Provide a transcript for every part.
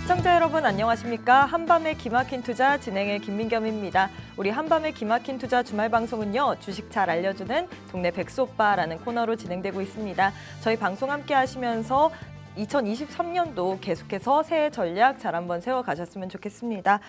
시청자 여러분 안녕하십니까? 한밤의 기막힌 투자 진행의 김민겸입니다. 우리 한밤의 기막힌 투자 주말 방송은요. 주식 잘 알려주는 동네 백수오빠라는 코너로 진행되고 있습니다. 저희 방송 함께 하시면서 2023년도 계속해서 새해 전략 잘 한번 세워가셨으면 좋겠습니다.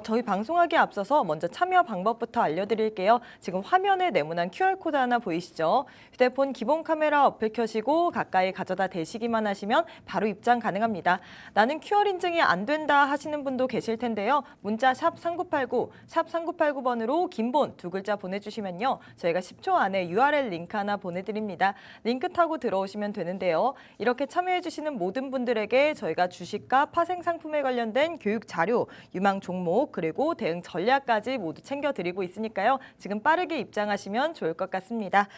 저희 방송하기에 앞서서 먼저 참여 방법부터 알려드릴게요. 지금 화면에 네모난 QR코드 하나 보이시죠? 휴대폰 기본 카메라 어플 켜시고 가까이 가져다 대시기만 하시면 바로 입장 가능합니다. 나는 QR 인증이 안 된다 하시는 분도 계실 텐데요. 문자 샵 3989, 샵 3989번으로 긴본 두 글자 보내주시면요. 저희가 10초 안에 URL 링크 하나 보내드립니다. 링크 타고 들어오시면 되는데요. 이렇게 참여해주시는 모든 분들에게 저희가 주식과 파생 상품에 관련된 교육 자료, 유망 종목, 그리고 대응 전략까지 모두 챙겨드리고 있으니까요. 지금 빠르게 입장하시면 좋을 것 같습니다.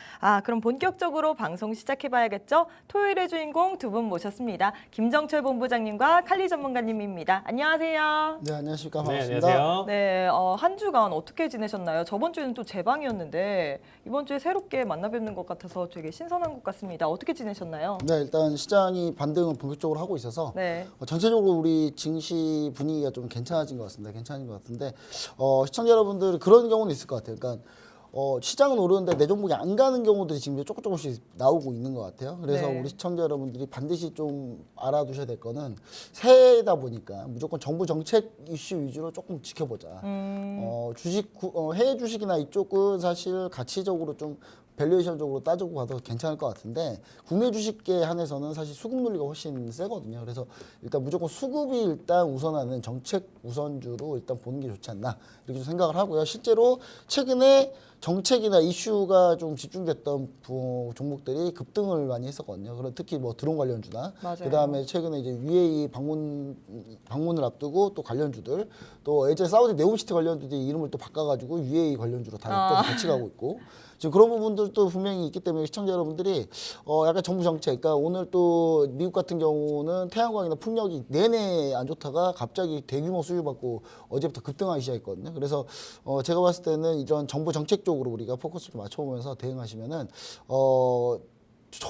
그럼 본격적으로 방송 시작해봐야겠죠? 토요일의 주인공 두 분 모셨습니다. 김정철 본부장님과 칼리 전문가님입니다. 안녕하세요. 네, 안녕하십니까. 반갑습니다. 네, 안녕하세요. 네, 한 주간 어떻게 지내셨나요? 저번 주에는 또 제 방이었는데 이번 주에 새롭게 만나 뵙는 것 같아서 되게 신선한 것 같습니다. 어떻게 지내셨나요? 네, 일단 시장이 반등을 본격적으로 하고 있어서 네. 전체적으로 우리 증시 분위기가 좀 괜찮아진 것 같습니다. 괜찮은 것 같은데 시청자 여러분들 그런 경우는 있을 것 같아요. 그러니까 시장은 오르는데 내 종목이 안 가는 경우들이 지금 조금씩 나오고 있는 것 같아요. 그래서 네. 우리 시청자 여러분들이 반드시 좀 알아두셔야 될 거는 새해다 보니까 무조건 정부 정책 이슈 위주로 조금 지켜보자. 해외 주식이나 이쪽은 사실 가치적으로 좀 밸류에이션적으로 따지고 봐도 괜찮을 것 같은데 국내 주식계 한해서는 사실 수급 논리가 훨씬 세거든요. 그래서 일단 무조건 수급이 일단 우선하는 정책 우선주로 일단 보는 게 좋지 않나 이렇게 좀 생각을 하고요. 실제로 최근에 정책이나 이슈가 좀 집중됐던 종목들이 급등을 많이 했었거든요. 그리고 특히 뭐 드론 관련주나 그다음에 최근에 이제 UAE 방문을 앞두고 또 관련주들 또 예전에 사우디 네옴시티 관련주들이 이름을 또 바꿔가지고 UAE 관련주로 다 같이 가고 있고 지금 그런 부분들도 분명히 있기 때문에 시청자 여러분들이 약간 정부 정책, 그러니까 오늘 또 미국 같은 경우는 태양광이나 풍력이 내내 안 좋다가 갑자기 대규모 수주받고 어제부터 급등하기 시작했거든요. 그래서 제가 봤을 때는 이런 정부 정책 쪽으로 우리가 포커스를 좀 맞춰보면서 대응하시면은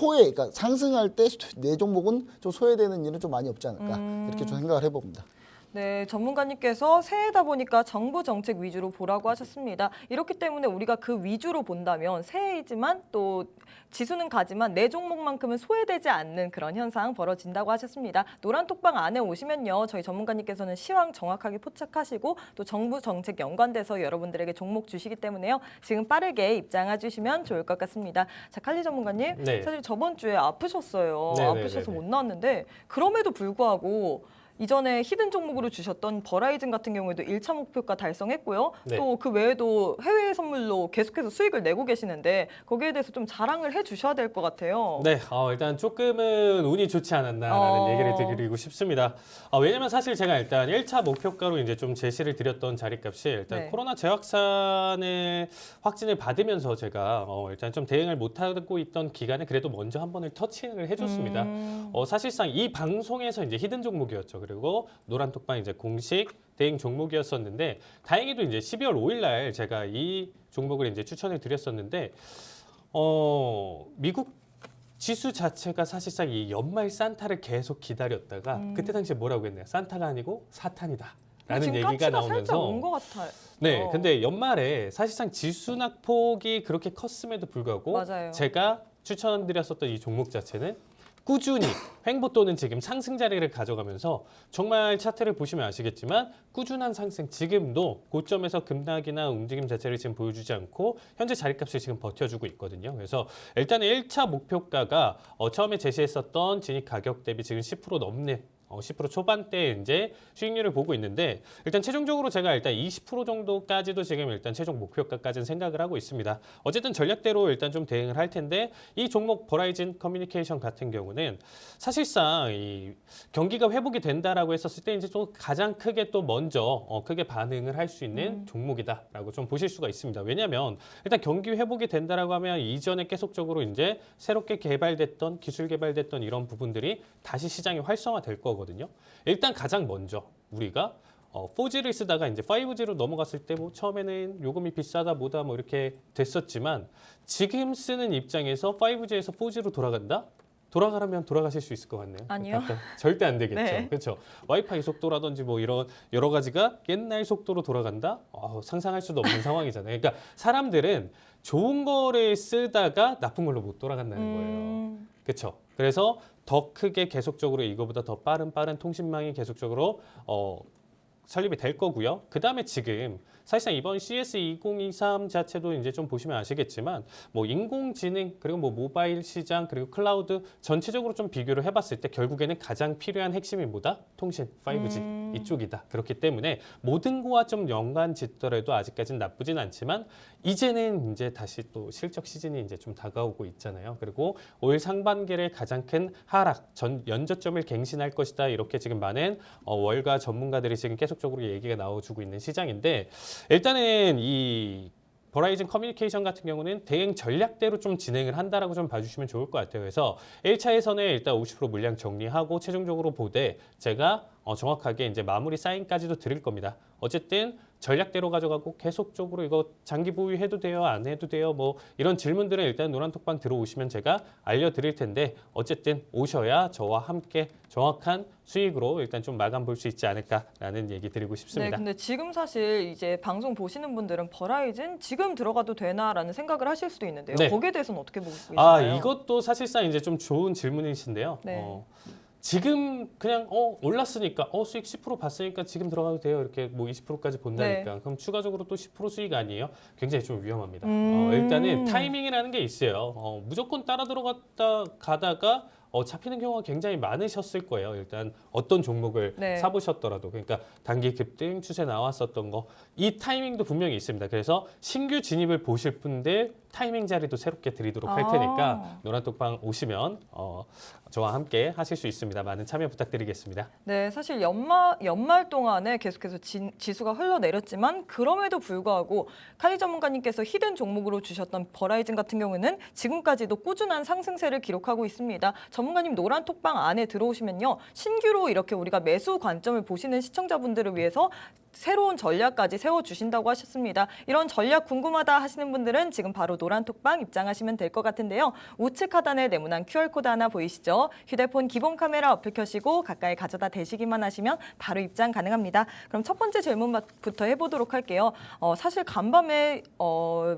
그러니까 상승할 때 내 종목은 좀 소외되는 일은 좀 많이 없지 않을까 이렇게 좀 생각을 해봅니다. 네, 전문가님께서 새해다 보니까 정부 정책 위주로 보라고 하셨습니다. 이렇기 때문에 우리가 그 위주로 본다면 새해이지만 또 지수는 가지만 내 종목만큼은 소외되지 않는 그런 현상 벌어진다고 하셨습니다. 노란 톡방 안에 오시면요. 저희 전문가님께서는 시황 정확하게 포착하시고 또 정부 정책 연관돼서 여러분들에게 종목 주시기 때문에요. 지금 빠르게 입장해 주시면 좋을 것 같습니다. 자, 칼리 전문가님. 네. 사실 저번 주에 아프셨어요. 네, 아프셔서 못 나왔는데 그럼에도 불구하고 이전에 히든 종목으로 주셨던 버라이즌 같은 경우에도 1차 목표가 달성했고요. 네. 또 그 외에도 해외 선물로 계속해서 수익을 내고 계시는데 거기에 대해서 좀 자랑을 해주셔야 될 것 같아요. 네, 일단 조금은 운이 좋지 않았나라는 얘기를 드리고 싶습니다. 왜냐면 사실 제가 일단 1차 목표가로 이제 좀 제시를 드렸던 자리값이 일단 네. 코로나 재확산을 확진을 받으면서 제가 일단 좀 대응을 못하고 있던 기간에 그래도 먼저 한 번을 터치를 해줬습니다. 사실상 이 방송에서 이제 히든 종목이었죠. 그리고 노란톡방 이제 공식 대응 종목이었었는데 다행히도 이제 12월 5일 날 제가 이 종목을 이제 추천을 드렸었는데 미국 지수 자체가 사실상 이 연말 산타를 계속 기다렸다가 그때 당시에 뭐라고 했나요? 산타가 아니고 사탄이다. 라는 얘기가 나오면서 온것 같아요. 네, 근데 연말에 사실상 지수 낙폭이 그렇게 컸음에도 불구하고 맞아요. 제가 추천드렸었던 이 종목 자체는 꾸준히 횡보 또는 지금 상승 자리를 가져가면서 정말 차트를 보시면 아시겠지만 꾸준한 상승, 지금도 고점에서 급락이나 움직임 자체를 지금 보여주지 않고 현재 자리값을 지금 버텨주고 있거든요. 그래서 일단은 1차 목표가가 처음에 제시했었던 진입 가격 대비 지금 10% 넘는 10% 초반대 이제 수익률을 보고 있는데 일단 최종적으로 제가 일단 20% 정도까지도 지금 일단 최종 목표가까지는 생각을 하고 있습니다. 어쨌든 전략대로 일단 좀 대응을 할 텐데 이 종목 버라이즌 커뮤니케이션 같은 경우는 사실상 이 경기가 회복이 된다라고 했었을 때 이제 좀 가장 크게 또 먼저 크게 반응을 할 수 있는 종목이다라고 좀 보실 수가 있습니다. 왜냐하면 일단 경기 회복이 된다라고 하면 이전에 계속적으로 이제 새롭게 개발됐던 기술 개발됐던 이런 부분들이 다시 시장이 활성화될 거거든요. 일단 가장 먼저 우리가 4G를 쓰다가 이제 5G로 넘어갔을 때 뭐 처음에는 요금이 비싸다 뭐다 뭐 이렇게 됐었지만 지금 쓰는 입장에서 5G에서 4G로 돌아간다? 돌아가라면 돌아가실 수 있을 것 같네요. 아니요. 절대 안 되겠죠. 네. 그렇죠. 와이파이 속도라든지 뭐 이런 여러 가지가 옛날 속도로 돌아간다? 상상할 수도 없는 상황이잖아요. 그러니까 사람들은 좋은 거를 쓰다가 나쁜 걸로 못 돌아간다는 거예요. 그렇죠. 그래서 더 크게 계속적으로 이거보다 더 빠른 통신망이 계속적으로 설립이 될 거고요. 그 다음에 지금 사실상 이번 CS2023 자체도 이제 좀 보시면 아시겠지만 뭐 인공지능 그리고 뭐 모바일 시장 그리고 클라우드 전체적으로 좀 비교를 해봤을 때 결국에는 가장 필요한 핵심이 뭐다? 통신 5G 이쪽이다. 그렇기 때문에 모든 거와 좀 연관 짓더라도 아직까지는 나쁘진 않지만 이제는 이제 다시 또 실적 시즌이 이제 좀 다가오고 있잖아요. 그리고 올 상반기를 가장 큰 하락, 연저점을 갱신할 것이다. 이렇게 지금 많은 월가 전문가들이 지금 계속적으로 얘기가 나와주고 있는 시장인데 일단은 이 버라이즌 커뮤니케이션 같은 경우는 대행 전략대로 좀 진행을 한다라고 좀 봐주시면 좋을 것 같아요. 그래서 1차에서는 일단 50% 물량 정리하고 최종적으로 보되 제가 정확하게 이제 마무리 사인까지도 드릴 겁니다. 어쨌든 전략대로 가져가고 계속적으로 이거 장기 보유해도 돼요? 안 해도 돼요? 뭐 이런 질문들은 일단 노란톡방 들어오시면 제가 알려드릴 텐데 어쨌든 오셔야 저와 함께 정확한 수익으로 일단 좀 마감 볼 수 있지 않을까라는 얘기 드리고 네, 싶습니다. 근데 지금 사실 이제 방송 보시는 분들은 버라이즌 지금 들어가도 되나라는 생각을 하실 수도 있는데요. 네. 거기에 대해서는 어떻게 보고 계시나요? 이것도 사실상 이제 좀 좋은 질문이신데요. 네. 지금 그냥 올랐으니까 수익 10% 봤으니까 지금 들어가도 돼요. 이렇게 뭐 20%까지 본다니까. 네. 그럼 추가적으로 또 10% 수익 아니에요? 굉장히 좀 위험합니다. 일단은 타이밍이라는 게 있어요. 무조건 따라 들어갔다 가다가 잡히는 경우가 굉장히 많으셨을 거예요. 일단 어떤 종목을 네. 사보셨더라도. 그러니까 단기 급등 추세 나왔었던 거. 이 타이밍도 분명히 있습니다. 그래서 신규 진입을 보실 분들 타이밍 자리도 새롭게 드리도록 할 테니까 노란톡방 오시면 저와 함께 하실 수 있습니다. 많은 참여 부탁드리겠습니다. 네, 사실 연말 동안에 계속해서 지수가 흘러내렸지만 그럼에도 불구하고 칼리 전문가님께서 히든 종목으로 주셨던 버라이즌 같은 경우는 지금까지도 꾸준한 상승세를 기록하고 있습니다. 전문가님 노란톡방 안에 들어오시면요. 신규로 이렇게 우리가 매수 관점을 보시는 시청자분들을 위해서 새로운 전략까지 세워주신다고 하셨습니다. 이런 전략 궁금하다 하시는 분들은 지금 바로 노란톡방 입장하시면 될 것 같은데요. 우측 하단에 네모난 QR코드 하나 보이시죠? 휴대폰 기본 카메라 어플 켜시고 가까이 가져다 대시기만 하시면 바로 입장 가능합니다. 그럼 첫 번째 질문부터 해보도록 할게요. 사실 간밤에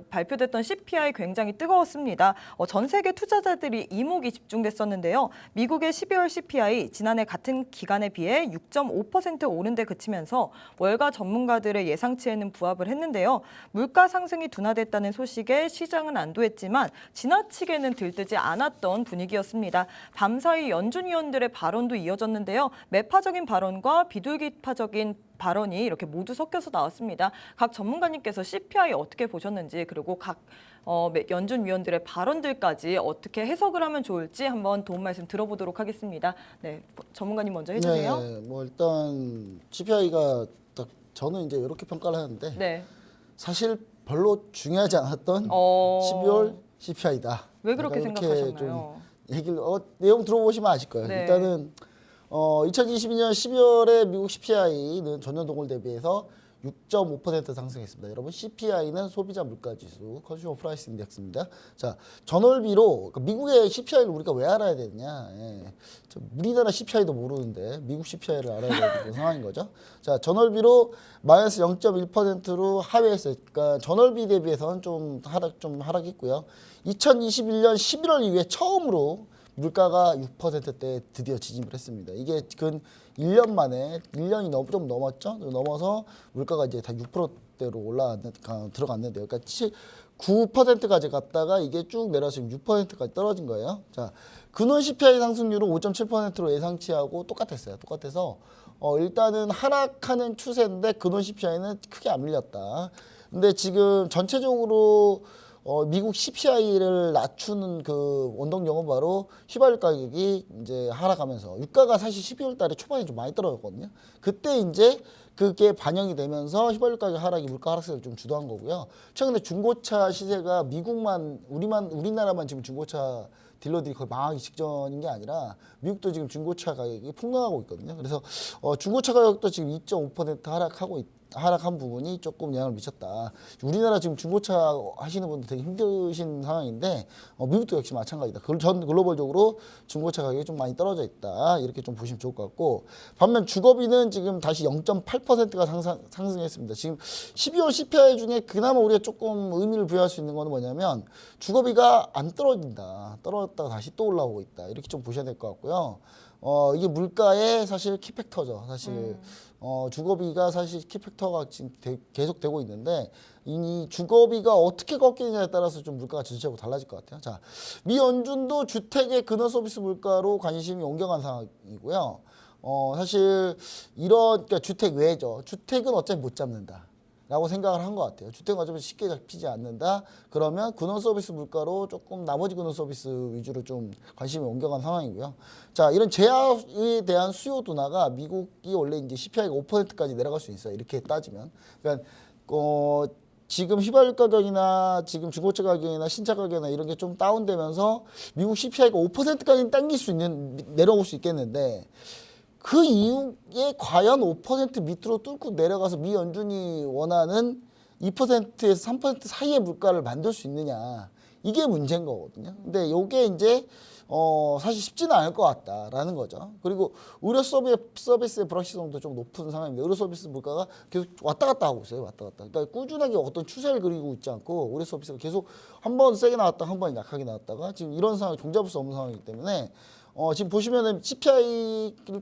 발표됐던 CPI 굉장히 뜨거웠습니다. 전 세계 투자자들이 이목이 집중됐었는데요. 미국의 12월 CPI 지난해 같은 기간에 비해 6.5% 오른 데 그치면서 월가 전문가들의 예상치에는 부합을 했는데요. 물가 상승이 둔화됐다는 소식에 시장은 안도했지만 지나치게는 들뜨지 않았던 분위기였습니다. 밤사이 연준 위원들의 발언도 이어졌는데요. 매파적인 발언과 비둘기파적인 발언이 이렇게 모두 섞여서 나왔습니다. 각 전문가님께서 CPI 어떻게 보셨는지 그리고 각 연준 위원들의 발언들까지 어떻게 해석을 하면 좋을지 한번 도움 말씀 들어보도록 하겠습니다. 네, 전문가님 먼저 해주세요. 네, 뭐 일단 CPI가 딱 저는 이제 이렇게 평가를 하는데 네. 사실 별로 중요하지 않았던 12월 CPI다. 왜 그렇게 생각하셨나요? 좀 얘기를 내용 들어보시면 아실 거예요. 네. 일단은 2022년 12월에 미국 CPI는 전년 동월 대비해서 6.5% 상승했습니다. 여러분 CPI는 소비자 물가지수, 컨슈머 프라이스 인덱스입니다. 자, 전월비로 그러니까 미국의 CPI를 우리가 왜 알아야 되느냐? 우리나라 CPI도 모르는데 미국 CPI를 알아야 되는 상황인 거죠. 자, 전월비로 마이너스 0.1%로 하회했어요. 그러니까 전월비 대비해서는 좀 하락했고요. 2021년 11월 이후에 처음으로 물가가 6%대 드디어 진입을 했습니다. 이게 근 1년 만에 1년이 좀 넘었죠. 넘어서 물가가 이제 다 6%대로 들어갔는데요. 그러니까 9%까지 갔다가 이게 쭉 내려서 6%까지 떨어진 거예요. 자, 근원 CPI 상승률은 5.7%로 예상치하고 똑같았어요. 똑같아서 일단은 하락하는 추세인데 근원 CPI는 크게 안 밀렸다. 근데 지금 전체적으로 미국 CPI를 낮추는 그 원동 요인은 바로 휘발유 가격이 이제 하락하면서 유가가 사실 12월 달에 초반에 좀 많이 떨어졌거든요. 그때 이제 그게 반영이 되면서 휘발유 가격 하락이 물가 하락세를 좀 주도한 거고요. 최근에 중고차 시세가 우리나라만 지금 중고차 딜러들이 거의 망하기 직전인 게 아니라 미국도 지금 중고차 가격이 폭락하고 있거든요. 그래서 중고차 가격도 지금 2.5% 하락하고 하락한 부분이 조금 영향을 미쳤다. 우리나라 지금 중고차 하시는 분들 되게 힘드신 상황인데 미국도 역시 마찬가지다. 전 글로벌적으로 중고차 가격이 좀 많이 떨어져 있다. 이렇게 좀 보시면 좋을 것 같고 반면 주거비는 지금 다시 0.8%가 상승했습니다. 지금 12월 CPI 중에 그나마 우리가 조금 의미를 부여할 수 있는 거는 뭐냐면 주거비가 안 떨어진다. 떨어졌다가 다시 또 올라오고 있다. 이렇게 좀 보셔야 될 것 같고요. 이게 물가의 사실 키팩터죠. 사실 주거비가 사실 키팩터가 지금 계속 되고 있는데 이 주거비가 어떻게 꺾이느냐에 따라서 좀 물가가 전체적으로 달라질 것 같아요. 자, 미 연준도 주택의 근원 서비스 물가로 관심이 옮겨간 상황이고요. 사실 그러니까 주택 외죠. 주택은 어차피 못 잡는다. 라고 생각을 한 것 같아요. 주택은 어차피 쉽게 잡히지 않는다. 그러면 근원 서비스 물가로 조금 나머지 근원 서비스 위주로 좀 관심이 옮겨간 상황이고요. 자, 이런 제약에 대한 수요 둔화가 미국이 원래 이제 CPI가 5%까지 내려갈 수 있어요. 이렇게 따지면. 그러니까 지금 휘발유 가격이나 지금 중고차 가격이나 신차 가격이나 이런 게 좀 다운되면서 미국 CPI가 5%까지는 당길 수 있는 내려올 수 있겠는데 그 이후에 과연 5% 밑으로 뚫고 내려가서 미 연준이 원하는 2%에서 3% 사이의 물가를 만들 수 있느냐 이게 문제인 거거든요. 근데 이게 이제 사실 쉽지는 않을 것 같다라는 거죠. 그리고 의료 서비스의 불확실성도 좀 높은 상황입니다. 의료 서비스 물가가 계속 왔다 갔다 하고 있어요. 왔다 갔다. 그러니까 꾸준하게 어떤 추세를 그리고 있지 않고 의료 서비스가 계속 한 번 세게 나왔다가 한 번 약하게 나왔다가 지금 이런 상황 종잡을 수 없는 상황이기 때문에 지금 보시면은 CPI를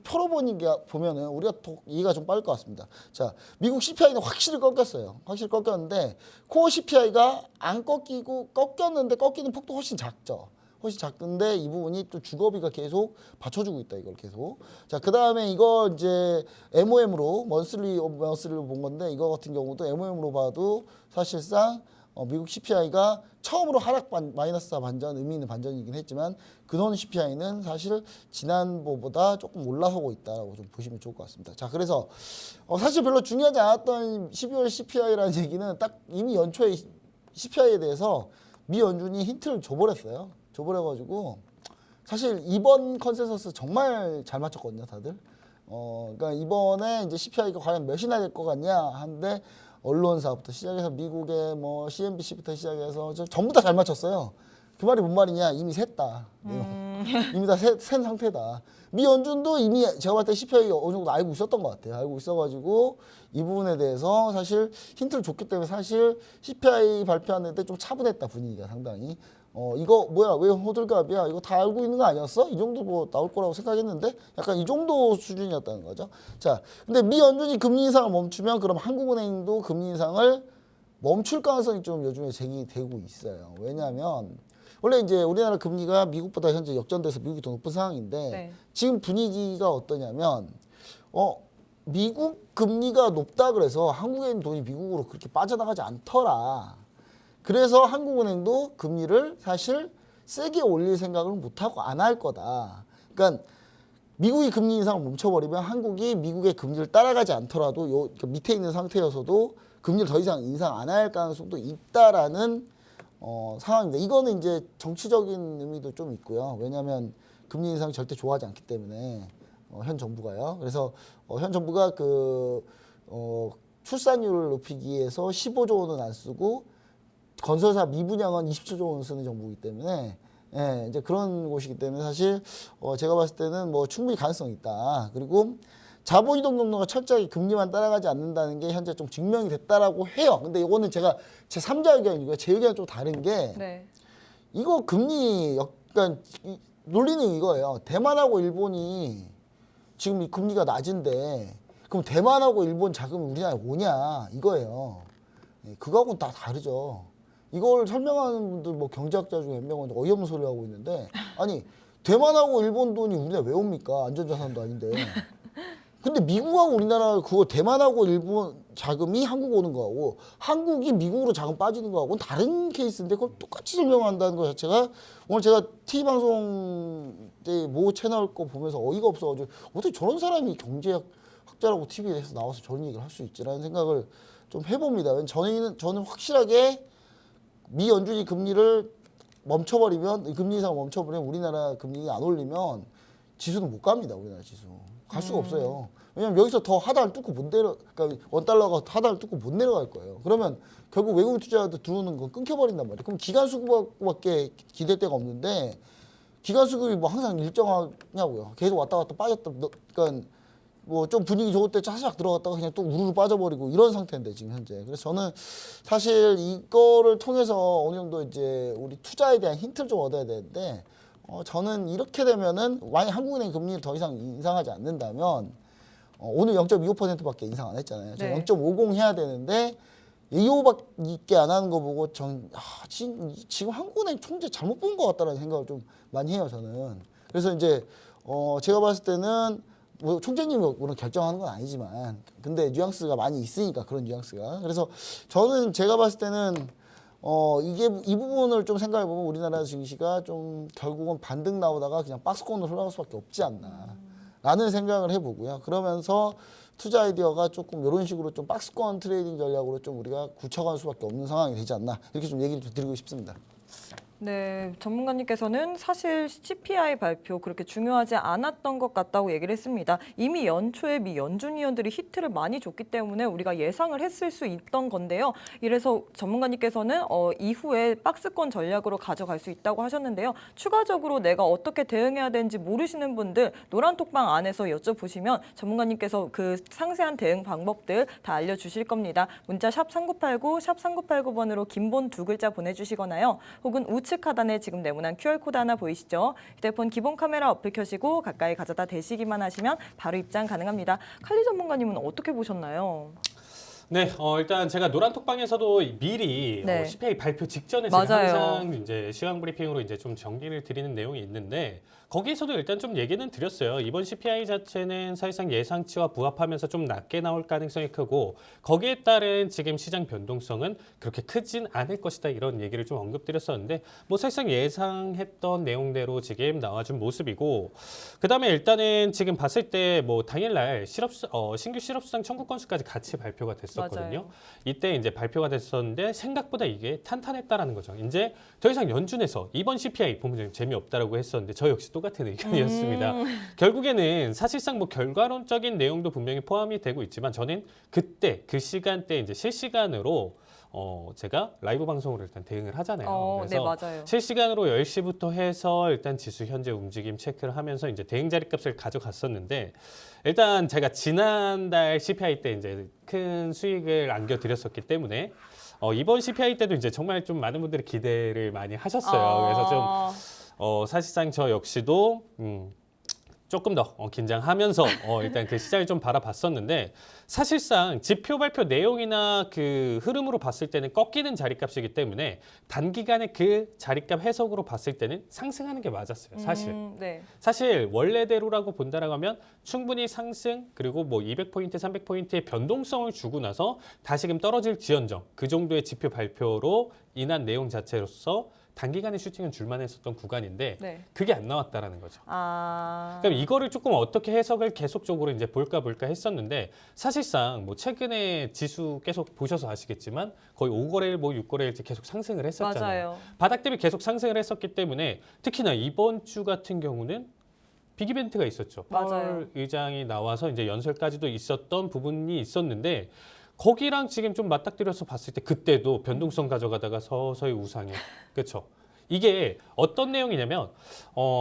보면은 우리가 더 이해가 좀 빠를 것 같습니다. 자, 미국 CPI는 확실히 꺾였어요. 확실히 꺾였는데 코어 CPI가 안 꺾이고 꺾였는데 꺾이는 폭도 훨씬 작죠. 훨씬 작던데 이 부분이 또 주거비가 계속 받쳐주고 있다 이걸 계속. 자, 그 다음에 이거 이제 MOM으로 먼슬리로 본 건데 이거 같은 경우도 MOM으로 봐도 사실상 미국 CPI가 처음으로 하락 마이너스 반전 의미 있는 반전이긴 했지만 근원 CPI는 사실 지난번보다 조금 올라서고 있다라고 좀 보시면 좋을 것 같습니다. 자, 그래서 사실 별로 중요하지 않았던 12월 CPI라는 얘기는 딱 이미 연초에 CPI에 대해서 미 연준이 힌트를 줘버렸어요. 줘버려가지고 사실 이번 컨센서스 정말 잘 맞췄거든요, 다들. 그러니까 이번에 이제 CPI가 과연 몇이나 될 것 같냐 하는데 언론사부터 시작해서 미국의 뭐 CNBC부터 시작해서 전부 다 잘 맞췄어요. 그 말이 뭔 말이냐? 이미 샜다. 이미 다 센 상태다. 미 연준도 이미 제가 봤을 때 CPI 어느 정도 알고 있었던 것 같아요. 알고 있어가지고 이 부분에 대해서 사실 힌트를 줬기 때문에 사실 CPI 발표하는데 좀 차분했다 분위기가 상당히. 이거 뭐야 왜 호들갑이야 이거 다 알고 있는 거 아니었어? 이 정도 뭐 나올 거라고 생각했는데 약간 이 정도 수준이었다는 거죠. 자, 근데 미 연준이 금리 인상을 멈추면 그럼 한국은행도 금리 인상을 멈출 가능성이 좀 요즘에 제기되고 있어요. 왜냐하면 원래 이제 우리나라 금리가 미국보다 현재 역전돼서 미국이 더 높은 상황인데 네. 지금 분위기가 어떠냐면 미국 금리가 높다 그래서 한국에 있는 돈이 미국으로 그렇게 빠져나가지 않더라. 그래서 한국은행도 금리를 사실 세게 올릴 생각을 못하고 안 할 거다. 그러니까 미국이 금리 인상을 멈춰버리면 한국이 미국의 금리를 따라가지 않더라도 밑에 있는 상태여서도 금리를 더 이상 인상 안 할 가능성도 있다라는 상황입니다. 이거는 이제 정치적인 의미도 좀 있고요. 왜냐하면 금리 인상이 절대 좋아하지 않기 때문에 현 정부가요. 그래서 현 정부가 출산율을 높이기 위해서 15조 원은 안 쓰고 건설사 미분양은 27조 원 쓰는 정부이기 때문에 이제 그런 곳이기 때문에 사실 제가 봤을 때는 뭐 충분히 가능성이 있다. 그리고 자본이동 경로가 철저하게 금리만 따라가지 않는다는 게 현재 좀 증명이 됐다라고 해요. 근데 이거는 제가 제 3자 의견이고요. 제 의견은 좀 다른 게 네. 이거 금리 약간 논리는 이거예요. 대만하고 일본이 지금 이 금리가 낮은데 그럼 대만하고 일본 자금이 우리나라에 오냐 이거예요. 그거하고는 다 다르죠. 이걸 설명하는 분들 뭐 경제학자 중에 몇 명은 어이없는 소리를 하고 있는데 아니 대만하고 일본 돈이 우리나라에 왜 옵니까? 안전자산도 아닌데. 근데 미국하고 우리나라 그거 대만하고 일본 자금이 한국 오는 거하고 한국이 미국으로 자금 빠지는 거하고는 다른 케이스인데 그걸 똑같이 설명한다는 것 자체가 오늘 제가 TV 방송 때 모 채널 거 보면서 어이가 없어가지고 어떻게 저런 사람이 경제학자라고 TV에서 나와서 저런 얘기를 할 수 있지라는 생각을 좀 해봅니다. 저는 확실하게 미 연준이 금리를 멈춰버리면 금리 인상을 멈춰버리면 우리나라 금리가 안 올리면 지수는 못 갑니다. 우리나라 지수. 갈 수가 없어요. 왜냐면 여기서 더 하단을 뚫고 못 내려, 그러니까 원달러가 하단을 뚫고 못 내려갈 거예요. 그러면 결국 외국인 투자자들 들어오는 건 끊겨버린단 말이에요. 그럼 기관 수급밖에 기댈 데가 없는데 기관 수급이 뭐 항상 일정하냐고요. 계속 왔다 갔다 빠졌다. 그러니까 뭐 좀 분위기 좋을 때 차삭 들어갔다가 그냥 또 우르르 빠져버리고 이런 상태인데 지금 현재. 그래서 저는 사실 이거를 통해서 어느 정도 이제 우리 투자에 대한 힌트를 좀 얻어야 되는데 저는 이렇게 되면은 만약 한국은행이 금리를 더 이상 인상하지 않는다면 오늘 0.25%밖에 인상 안 했잖아요. 네. 0.50 해야 되는데 2호밖에 안 하는 거 보고 지금 한국은행 총재 잘못 본 것 같다는 생각을 좀 많이 해요. 저는. 그래서 이제 제가 봤을 때는 뭐 총재님이 물론 결정하는 건 아니지만 근데 뉘앙스가 많이 있으니까 그런 뉘앙스가. 그래서 저는 제가 봤을 때는 이 부분을 좀 생각해 보면 우리나라 증시가 좀 결국은 반등 나오다가 그냥 박스권으로 흘러갈 수밖에 없지 않나라는 생각을 해보고요. 그러면서 투자 아이디어가 조금 이런 식으로 좀 박스권 트레이딩 전략으로 좀 우리가 굳혀갈 수밖에 없는 상황이 되지 않나 이렇게 좀 얘기를 좀 드리고 싶습니다. 네, 전문가님께서는 사실 CPI 발표 그렇게 중요하지 않았던 것 같다고 얘기를 했습니다. 이미 연초에 미 연준 위원들이 히트를 많이 줬기 때문에 우리가 예상을 했을 수 있던 건데요. 이래서 전문가님께서는 이후에 박스권 전략으로 가져갈 수 있다고 하셨는데요. 추가적으로 내가 어떻게 대응해야 되는지 모르시는 분들 노란톡방 안에서 여쭤보시면 전문가님께서 그 상세한 대응 방법들 다 알려주실 겁니다. 문자 샵 3989, 샵 3989번으로 긴본 2글자 보내주시거나요. 혹은 우측 하단에 지금 네모난 QR코드 하나 보이시죠? 휴대폰 기본 카메라 어플 켜시고 가까이 가져다 대시기만 하시면 바로 입장 가능합니다. 칼리 전문가님은 어떻게 보셨나요? 네, 일단 제가 노란톡방에서도 미리 네. CPI 발표 직전에 제가 맞아요. 항상 이제 시황 브리핑으로 이제 좀 정리를 드리는 내용이 있는데 거기에서도 일단 좀 얘기는 드렸어요. 이번 CPI 자체는 사실상 예상치와 부합하면서 좀 낮게 나올 가능성이 크고 거기에 따른 지금 시장 변동성은 그렇게 크진 않을 것이다 이런 얘기를 좀 언급드렸었는데 뭐 사실상 예상했던 내용대로 지금 나와준 모습이고 그다음에 일단은 지금 봤을 때 뭐 당일날 신규 실업수당 청구 건수까지 같이 발표가 됐었거든요. 맞아요. 이때 이제 발표가 됐었는데 생각보다 이게 탄탄했다라는 거죠. 이제 더 이상 연준에서 이번 CPI 보면 재미없다라고 했었는데 저 역시 똑같은 의견이었습니다. 결국에는 사실상 뭐 결과론적인 내용도 분명히 포함이 되고 있지만 저는 그때 그 시간대 이제 실시간으로 제가 라이브 방송으로 일단 대응을 하잖아요. 네, 그래서 맞아요. 실시간으로 10시부터 해서 일단 지수 현재 움직임 체크를 하면서 이제 대응 자리값을 가져갔었는데 일단 제가 지난달 CPI 때 이제 큰 수익을 안겨드렸었기 때문에 이번 CPI 때도 이제 정말 좀 많은 분들이 기대를 많이 하셨어요. 그래서 좀 사실상 저 역시도 조금 더 긴장하면서 일단 그 시장을 좀 바라봤었는데 사실상 지표 발표 내용이나 그 흐름으로 봤을 때는 꺾이는 자리값이기 때문에 단기간에 그 자리값 해석으로 봤을 때는 상승하는 게 맞았어요. 사실. 네. 사실 원래대로라고 본다라고 하면 충분히 상승 그리고 뭐 200포인트, 300포인트의 변동성을 주고 나서 다시금 떨어질 지연정 그 정도의 지표 발표로 인한 내용 자체로서 단기간에 슈팅은 줄만 했었던 구간인데 네. 그게 안 나왔다라는 거죠. 그럼 이거를 조금 어떻게 해석을 계속적으로 이제 볼까 했었는데 사실상 뭐 최근에 지수 계속 보셔서 아시겠지만 거의 5거래일 뭐 6거래일째 계속 상승을 했었잖아요. 맞아요. 바닥 대비 계속 상승을 했었기 때문에 특히나 이번 주 같은 경우는 빅 이벤트가 있었죠. 맞아요. 파월 의장이 나와서 이제 연설까지도 있었던 부분이 있었는데 거기랑 지금 좀 맞닥뜨려서 봤을 때 그때도 변동성 가져가다가 서서히 우상해. 그렇죠? 이게 어떤 내용이냐면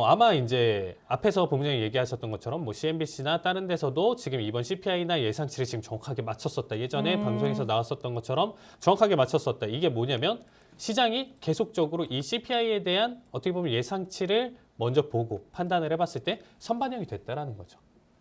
아마 이제 앞에서 본부장이 얘기하셨던 것처럼 뭐 CNBC나 다른 데서도 지금 이번 CPI나 예상치를 지금 정확하게 맞췄었다. 예전에 방송에서 나왔었던 것처럼 정확하게 맞췄었다. 이게 뭐냐면 시장이 계속적으로 이 CPI에 대한 어떻게 보면 예상치를 먼저 보고 판단을 해봤을 때 선반영이 됐다라는 거죠.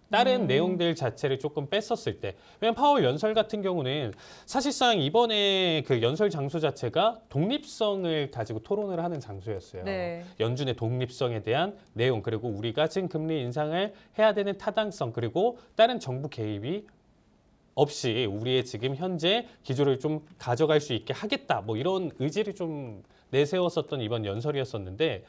다른 내용들 자체를 조금 뺐었을 때 왜냐면 파월 연설 같은 경우는 사실상 이번에 그 연설 장소 자체가 독립성을 가지고 토론을 하는 장소였어요. 네. 연준의 독립성에 대한 내용 그리고 우리가 지금 금리 인상을 해야 되는 타당성 그리고 다른 정부 개입이 없이 우리의 지금 현재 기조를 좀 가져갈 수 있게 하겠다 뭐 이런 의지를 좀 내세웠었던 이번 연설이었었는데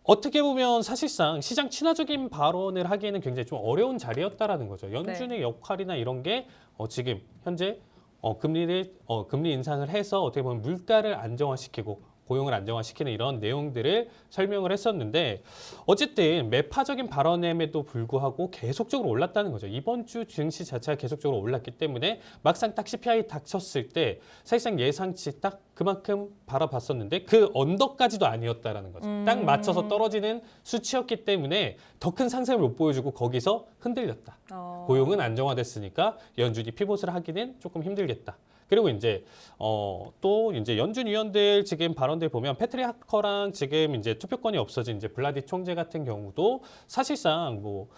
어떻게 보면 사실상 시장 친화적인 발언을 하기에는 굉장히 좀 어려운 자리였다라는 거죠. 연준의 역할이나 이런 게 지금 현재 금리 인상을 해서 어떻게 보면 물가를 안정화시키고 고용을 안정화시키는 이런 내용들을 설명을 했었는데 어쨌든 매파적인 발언임에도 불구하고 계속적으로 올랐다는 거죠. 이번 주 증시 자체가 계속적으로 올랐기 때문에 막상 딱 CPI 닥쳤을 때 사실상 예상치 딱 그만큼 바라봤었는데 그 언더까지도 아니었다라는 거죠. 딱 맞춰서 떨어지는 수치였기 때문에 더 큰 상승을 못 보여주고 거기서 흔들렸다. 고용은 안정화됐으니까 연준이 피봇을 하기는 조금 힘들겠다. 그리고 이제 또 이제 연준 위원들 지금 발언들 보면 패트리 하커랑 지금 이제 투표권이 없어진 이제 블라디 총재 같은 경우도 사실상 뭐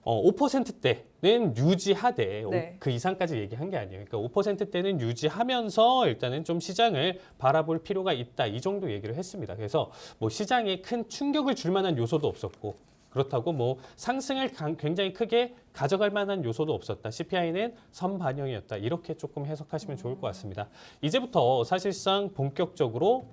5%대는 유지하되 네. 그 이상까지 얘기한 게 아니에요. 그러니까 5%대는 유지하면서 일단은 좀 시장을 바라볼 필요가 있다. 이 정도 얘기를 했습니다. 그래서 뭐 시장에 큰 충격을 줄 만한 요소도 없었고 그렇다고 뭐 상승을 굉장히 크게 가져갈 만한 요소도 없었다. CPI는 선반영이었다. 이렇게 조금 해석하시면 좋을 것 같습니다. 이제부터 사실상 본격적으로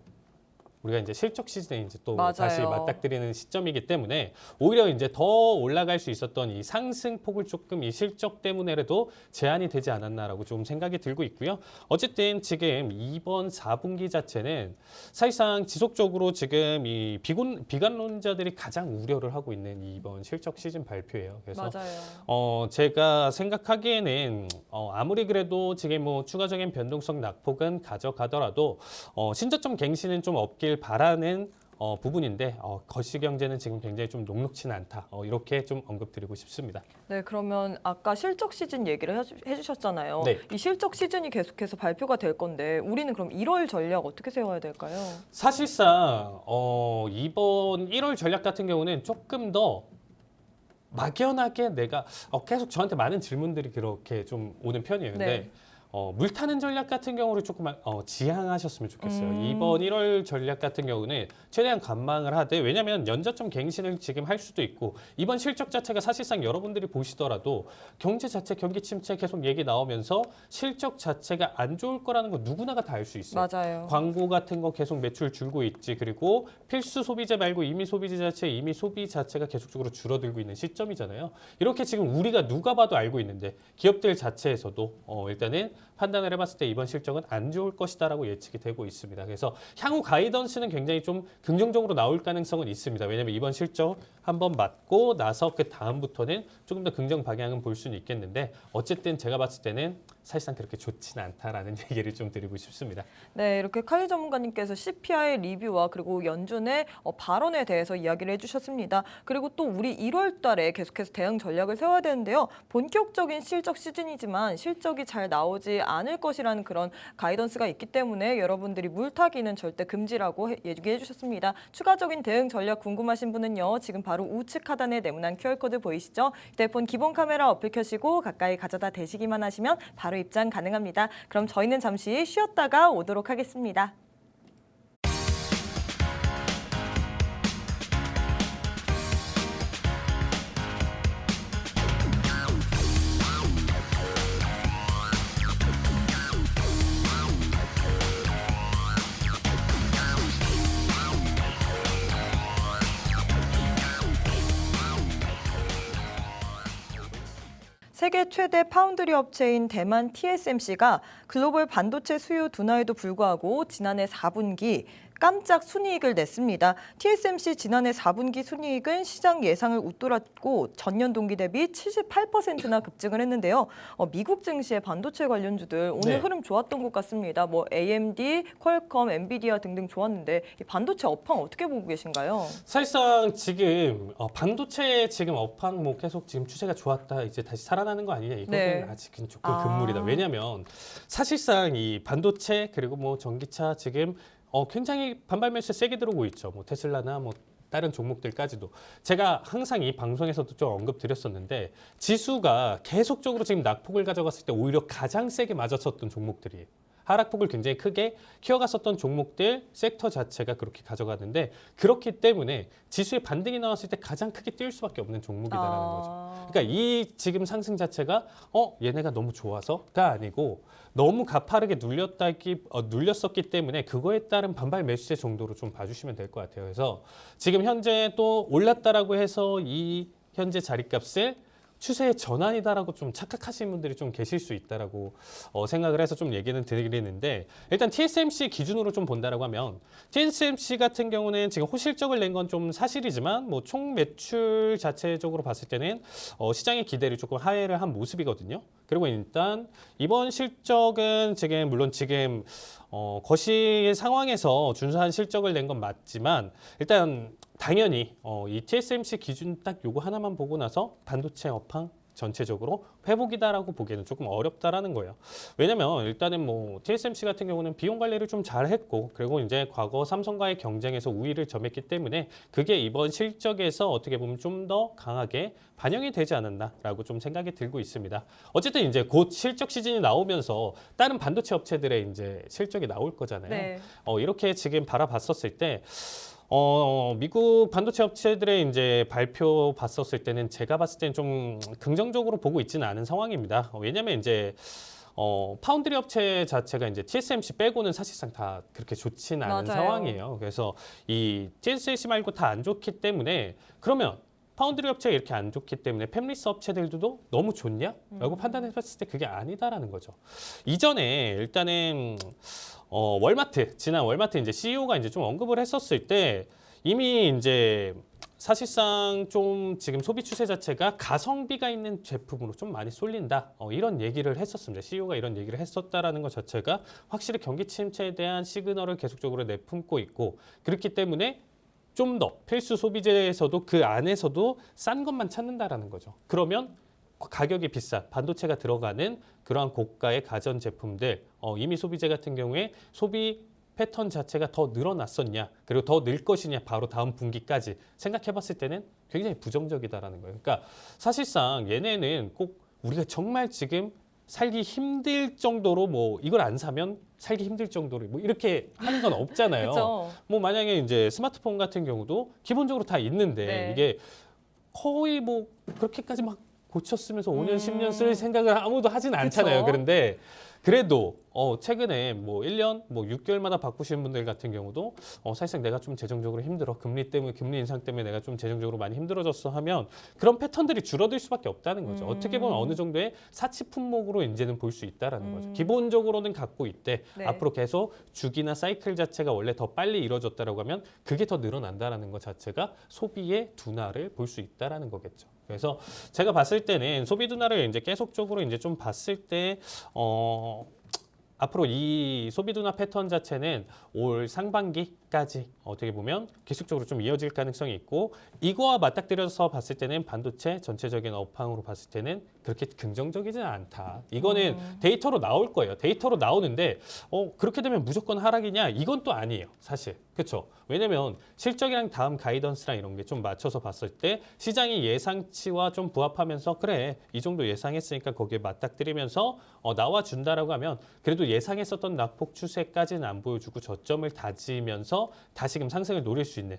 우리가 이제 실적 시즌에 이제 또 맞아요. 다시 맞닥뜨리는 시점이기 때문에 오히려 이제 더 올라갈 수 있었던 이 상승폭을 조금 이 실적 때문에라도 제한이 되지 않았나라고 좀 생각이 들고 있고요. 어쨌든 지금 이번 4분기 자체는 사실상 지속적으로 지금 이 비관론자들이 가장 우려를 하고 있는 이번 실적 시즌 발표예요. 그래서 맞아요. 제가 생각하기에는 아무리 그래도 지금 뭐 추가적인 변동성 낙폭은 가져가더라도 신저점 갱신은 좀 없길 바라는 부분인데 거시경제는 지금 굉장히 좀 녹록치는 않다. 이렇게 좀 언급드리고 싶습니다. 네, 그러면 아까 실적 시즌 얘기를 해주셨잖아요. 네. 이 실적 시즌이 계속해서 발표가 될 건데 우리는 그럼 1월 전략 어떻게 세워야 될까요? 사실상 이번 1월 전략 같은 경우는 조금 더 막연하게 내가 계속 저한테 많은 질문들이 그렇게 좀 오는 편이에요. 근데 네. 물 타는 전략 같은 경우를 조금 지향하셨으면 좋겠어요. 이번 1월 전략 같은 경우는 최대한 관망을 하되 왜냐하면 연저점 갱신을 지금 할 수도 있고 이번 실적 자체가 사실상 여러분들이 보시더라도 경제 자체 경기 침체 계속 얘기 나오면서 실적 자체가 안 좋을 거라는 거 누구나가 다 알 수 있어요. 맞아요. 광고 같은 거 계속 매출 줄고 있지. 그리고 필수 소비재 말고 이미 소비 자체가 계속적으로 줄어들고 있는 시점이잖아요. 이렇게 지금 우리가 누가 봐도 알고 있는데 기업들 자체에서도 일단은 판단을 해봤을 때 이번 실적은 안 좋을 것이다라고 예측이 되고 있습니다. 그래서 향후 가이던스는 굉장히 좀 긍정적으로 나올 가능성은 있습니다. 왜냐하면 이번 실적 한번 맞고 나서 그 다음부터는 조금 더 긍정 방향은 볼 수는 있겠는데 어쨌든 제가 봤을 때는 사실상 그렇게 좋지는 않다라는 얘기를 좀 드리고 싶습니다. 네, 이렇게 칼리 전문가님께서 CPI 리뷰와 그리고 연준의 발언에 대해서 이야기를 해주셨습니다. 그리고 또 우리 1월 달에 계속해서 대응 전략을 세워야 되는데요. 본격적인 실적 시즌이지만 실적이 잘 나오지 않을 것이라는 그런 가이던스가 있기 때문에 여러분들이 물타기는 절대 금지라고 얘기해 주셨습니다. 추가적인 대응 전략 궁금하신 분은요. 지금 바로 우측 하단에 네모난 QR코드 보이시죠? 휴대폰 기본 카메라 어플 켜시고 가까이 가져다 대시기만 하시면 바로 입장 가능합니다. 그럼 저희는 잠시 쉬었다가 오도록 하겠습니다. 세계 최대 파운드리 업체인 대만 TSMC가 글로벌 반도체 수요 둔화에도 불구하고 지난해 4분기 깜짝 순이익을 냈습니다. TSMC 지난해 4분기 순이익은 시장 예상을 웃돌았고 전년 동기 대비 78%나 급증을 했는데요. 미국 증시의 반도체 관련주들 오늘 네. 흐름 좋았던 것 같습니다. 뭐 AMD, 퀄컴, 엔비디아 등등 좋았는데 이 반도체 업황 어떻게 보고 계신가요? 사실상 지금 반도체 지금 업황 뭐 계속 지금 추세가 좋았다 이제 다시 살아나는 거 아니냐 이거는 네. 아직은 조금 금물이다. 왜냐하면 사실상 이 반도체 그리고 뭐 전기차 지금 굉장히 반발 매수 세게 들어오고 있죠. 뭐 테슬라나 뭐 다른 종목들까지도 제가 항상 이 방송에서도 좀 언급드렸었는데 지수가 계속적으로 지금 낙폭을 가져갔을 때 오히려 가장 세게 맞았었던 종목들이에요. 하락폭을 굉장히 크게 키워갔었던 종목들 섹터 자체가 그렇게 가져갔는데 그렇기 때문에 지수의 반등이 나왔을 때 가장 크게 뛸 수밖에 없는 종목이다라는 거죠. 그러니까 이 지금 상승 자체가 얘네가 너무 좋아서가 아니고 너무 가파르게 눌렸었기 때문에 그거에 따른 반발 매수세 정도로 좀 봐주시면 될 것 같아요. 그래서 지금 현재 또 올랐다라고 해서 이 현재 자리값을 추세의 전환이다라고 좀 착각하시는 분들이 좀 계실 수 있다라고 생각을 해서 좀 얘기는 드리는데, 일단 TSMC 기준으로 좀 본다라고 하면 TSMC 같은 경우는 지금 호실적을 낸 건 좀 사실이지만 뭐 총 매출 자체적으로 봤을 때는 시장의 기대를 조금 하회를 한 모습이거든요. 그리고 일단 이번 실적은 물론 지금 거시 상황에서 준수한 실적을 낸 건 맞지만, 일단 당연히 이 TSMC 기준 딱 요거 하나만 보고 나서 반도체 업황 전체적으로 회복이다라고 보기에는 조금 어렵다라는 거예요. 왜냐면 일단은 뭐 TSMC 같은 경우는 비용 관리를 좀 잘했고, 그리고 이제 과거 삼성과의 경쟁에서 우위를 점했기 때문에 그게 이번 실적에서 어떻게 보면 좀 더 강하게 반영이 되지 않았나라고 좀 생각이 들고 있습니다. 어쨌든 이제 곧 실적 시즌이 나오면서 다른 반도체 업체들의 이제 실적이 나올 거잖아요. 네. 이렇게 지금 바라봤었을 때 미국 반도체 업체들의 이제 발표 봤었을 때는 제가 봤을 때는 좀 긍정적으로 보고 있지는 않은 상황입니다. 왜냐면 이제 파운드리 업체 자체가 이제 TSMC 빼고는 사실상 다 그렇게 좋지는 않은 맞아요. 상황이에요. 그래서 이 TSMC 말고 다 안 좋기 때문에, 그러면 파운드리 업체가 이렇게 안 좋기 때문에 팹리스 업체들도 너무 좋냐? 라고 판단해봤을 때 그게 아니다라는 거죠. 이전에 일단은 지난 월마트 이제 CEO가 이제 좀 언급을 했었을 때 이미 이제 사실상 좀 지금 소비 추세 자체가 가성비가 있는 제품으로 좀 많이 쏠린다. 이런 얘기를 했었습니다. CEO가 이런 얘기를 했었다라는 것 자체가 확실히 경기 침체에 대한 시그널을 계속적으로 내뿜고 있고, 그렇기 때문에 좀 더 필수 소비재에서도 그 안에서도 싼 것만 찾는다라는 거죠. 그러면 가격이 비싼 반도체가 들어가는 그러한 고가의 가전 제품들, 이미 소비재 같은 경우에 소비 패턴 자체가 더 늘어났었냐, 그리고 더 늘 것이냐, 바로 다음 분기까지 생각해봤을 때는 굉장히 부정적이다라는 거예요. 그러니까 사실상 얘네는 꼭 우리가 정말 지금 살기 힘들 정도로 뭐 이걸 안 사면 살기 힘들 정도로 뭐 이렇게 하는 건 없잖아요. 그렇죠. 뭐 만약에 이제 스마트폰 같은 경우도 기본적으로 다 있는데 네. 이게 거의 뭐 그렇게까지 막 고쳤으면서 5년, 10년 쓸 생각을 아무도 하진 않잖아요. 그쵸. 그런데 그래도 최근에 뭐 1년, 뭐 6개월마다 바꾸시는 분들 같은 경우도 사실상 내가 좀 재정적으로 힘들어. 금리 인상 때문에 내가 좀 재정적으로 많이 힘들어졌어 하면 그런 패턴들이 줄어들 수밖에 없다는 거죠. 어떻게 보면 어느 정도의 사치 품목으로 이제는 볼 수 있다라는 거죠. 기본적으로는 갖고 있대. 네. 앞으로 계속 주기나 사이클 자체가 원래 더 빨리 이루어졌다라고 하면 그게 더 늘어난다라는 것 자체가 소비의 둔화를 볼 수 있다라는 거겠죠. 그래서 제가 봤을 때는 소비 둔화를 이제 계속적으로 이제 좀 봤을 때 앞으로 이 소비 둔화 패턴 자체는 올 상반기까지 어떻게 보면 계속적으로 좀 이어질 가능성이 있고, 이거와 맞닥뜨려서 봤을 때는 반도체 전체적인 업황으로 봤을 때는 그렇게 긍정적이지는 않다. 이거는 데이터로 나올 거예요. 데이터로 나오는데 그렇게 되면 무조건 하락이냐? 이건 또 아니에요. 사실. 그렇죠? 왜냐면 실적이랑 다음 가이던스랑 이런 게 좀 맞춰서 봤을 때 시장이 예상치와 좀 부합하면서 그래, 이 정도 예상했으니까 거기에 맞닥뜨리면서 나와준다라고 하면 그래도 예상했었던 낙폭 추세까지는 안 보여주고 저점을 다지면서 다시금 상승을 노릴 수 있는,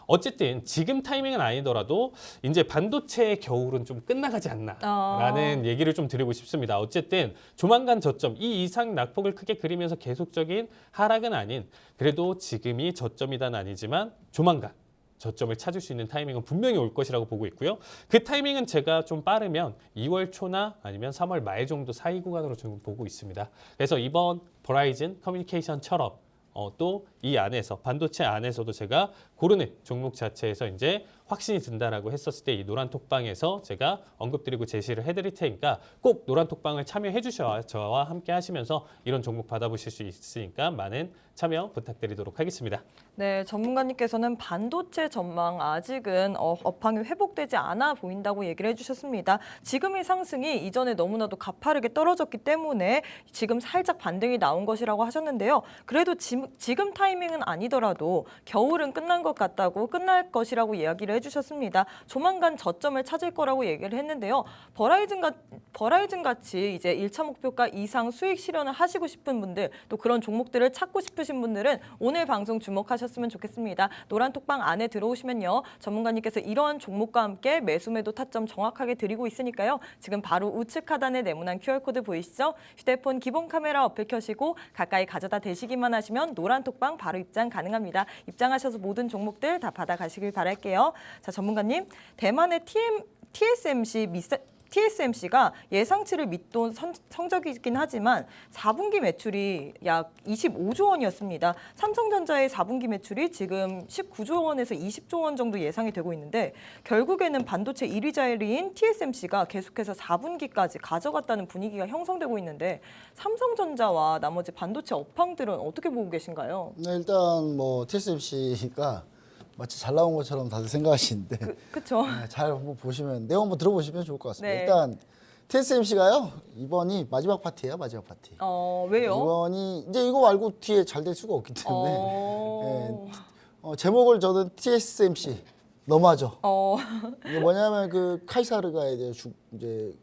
어쨌든 지금 타이밍은 아니더라도 이제 반도체의 겨울은 좀 끝나가지 않나라는 얘기를 좀 드리고 싶습니다. 어쨌든 조만간 저점, 이 이상 낙폭을 크게 그리면서 계속적인 하락은 아닌, 그래도 지금이 저점이다는 아니지만 조만간 저점을 찾을 수 있는 타이밍은 분명히 올 것이라고 보고 있고요. 그 타이밍은 제가 좀 빠르면 2월 초나 아니면 3월 말 정도 사이 구간으로 지금 보고 있습니다. 그래서 이번 버라이즌 커뮤니케이션처럼 또 이 안에서 반도체 안에서도 제가 고르는 종목 자체에서 이제 확신이 든다라고 했었을 때 이 노란 톡방에서 제가 언급드리고 제시를 해드릴 테니까 꼭 노란 톡방을 참여해 주셔야 저와 함께 하시면서 이런 종목 받아보실 수 있으니까 많은 참여 부탁드리도록 하겠습니다. 네, 전문가님께서는 반도체 전망 아직은 업황이 회복되지 않아 보인다고 얘기를 해주셨습니다. 지금의 상승이 이전에 너무나도 가파르게 떨어졌기 때문에 지금 살짝 반등이 나온 것이라고 하셨는데요. 그래도 지금 타이밍은 아니더라도 겨울은 끝난 것 같다고, 끝날 것이라고 이야기를 해주셨습니다. 조만간 저점을 찾을 거라고 얘기를 했는데요. 버라이즌 같이 이제 1차 목표가 이상 수익 실현을 하시고 싶은 분들, 또 그런 종목들을 찾고 싶으신 분들은 오늘 방송 주목하셨으면 좋겠습니다. 노란 톡방 안에 들어오시면요, 전문가님께서 이러한 종목과 함께 매수 매도 타점 정확하게 드리고 있으니까요. 지금 바로 우측 하단에 네모난 QR코드 보이시죠? 휴대폰 기본 카메라 어플 켜시고 가까이 가져다 대시기만 하시면 노란 톡방 바로 입장 가능합니다. 입장하셔서 모든 종목들 다 받아가시길 바랄게요. 자, 전문가님, 대만의 TSMC TSMC가 예상치를 밑돈 성적이긴 하지만 4분기 매출이 약 25조 원이었습니다. 삼성전자의 4분기 매출이 지금 19조 원에서 20조 원 정도 예상이 되고 있는데 결국에는 반도체 1위 자리인 TSMC가 계속해서 4분기까지 가져갔다는 분위기가 형성되고 있는데 삼성전자와 나머지 반도체 업황들은 어떻게 보고 계신가요? 네, 일단 뭐 TSMC가 마치 잘 나온 것처럼 다들 생각하시는데 그렇죠. 네, 잘 한번 보시면 내용 한번 들어보시면 좋을 것 같습니다. 네. 일단 TSMC가요 이번이 마지막 파티예요, 마지막 파티. 왜요? 이번이 이제 이거 말고 뒤에 잘 될 수가 없기 때문에 제목을 저는 TSMC 너무하죠. 이게 뭐냐면 그 카이사르가 이제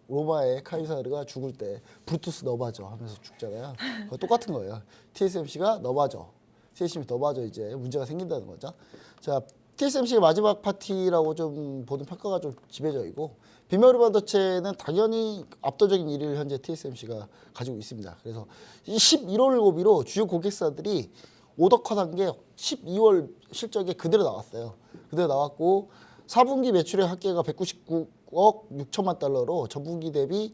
로마의 카이사르가 죽을 때 브루투스 너바죠 하면서 죽잖아요. 그거 똑같은 거예요. TSMC가 너바죠. TSMC 너바죠 이제 문제가 생긴다는 거죠. 자, TSMC의 마지막 파티라고 좀 보는 평가가 좀 지배적이고 빈메모리 반도체는 당연히 압도적인 1위를 현재 TSMC가 가지고 있습니다. 그래서 이 11월 고비로 주요 고객사들이 오더 컷한 게 12월 실적에 그대로 나왔어요. 그대로 나왔고 4분기 매출의 합계가 199억 6천만 달러로 전분기 대비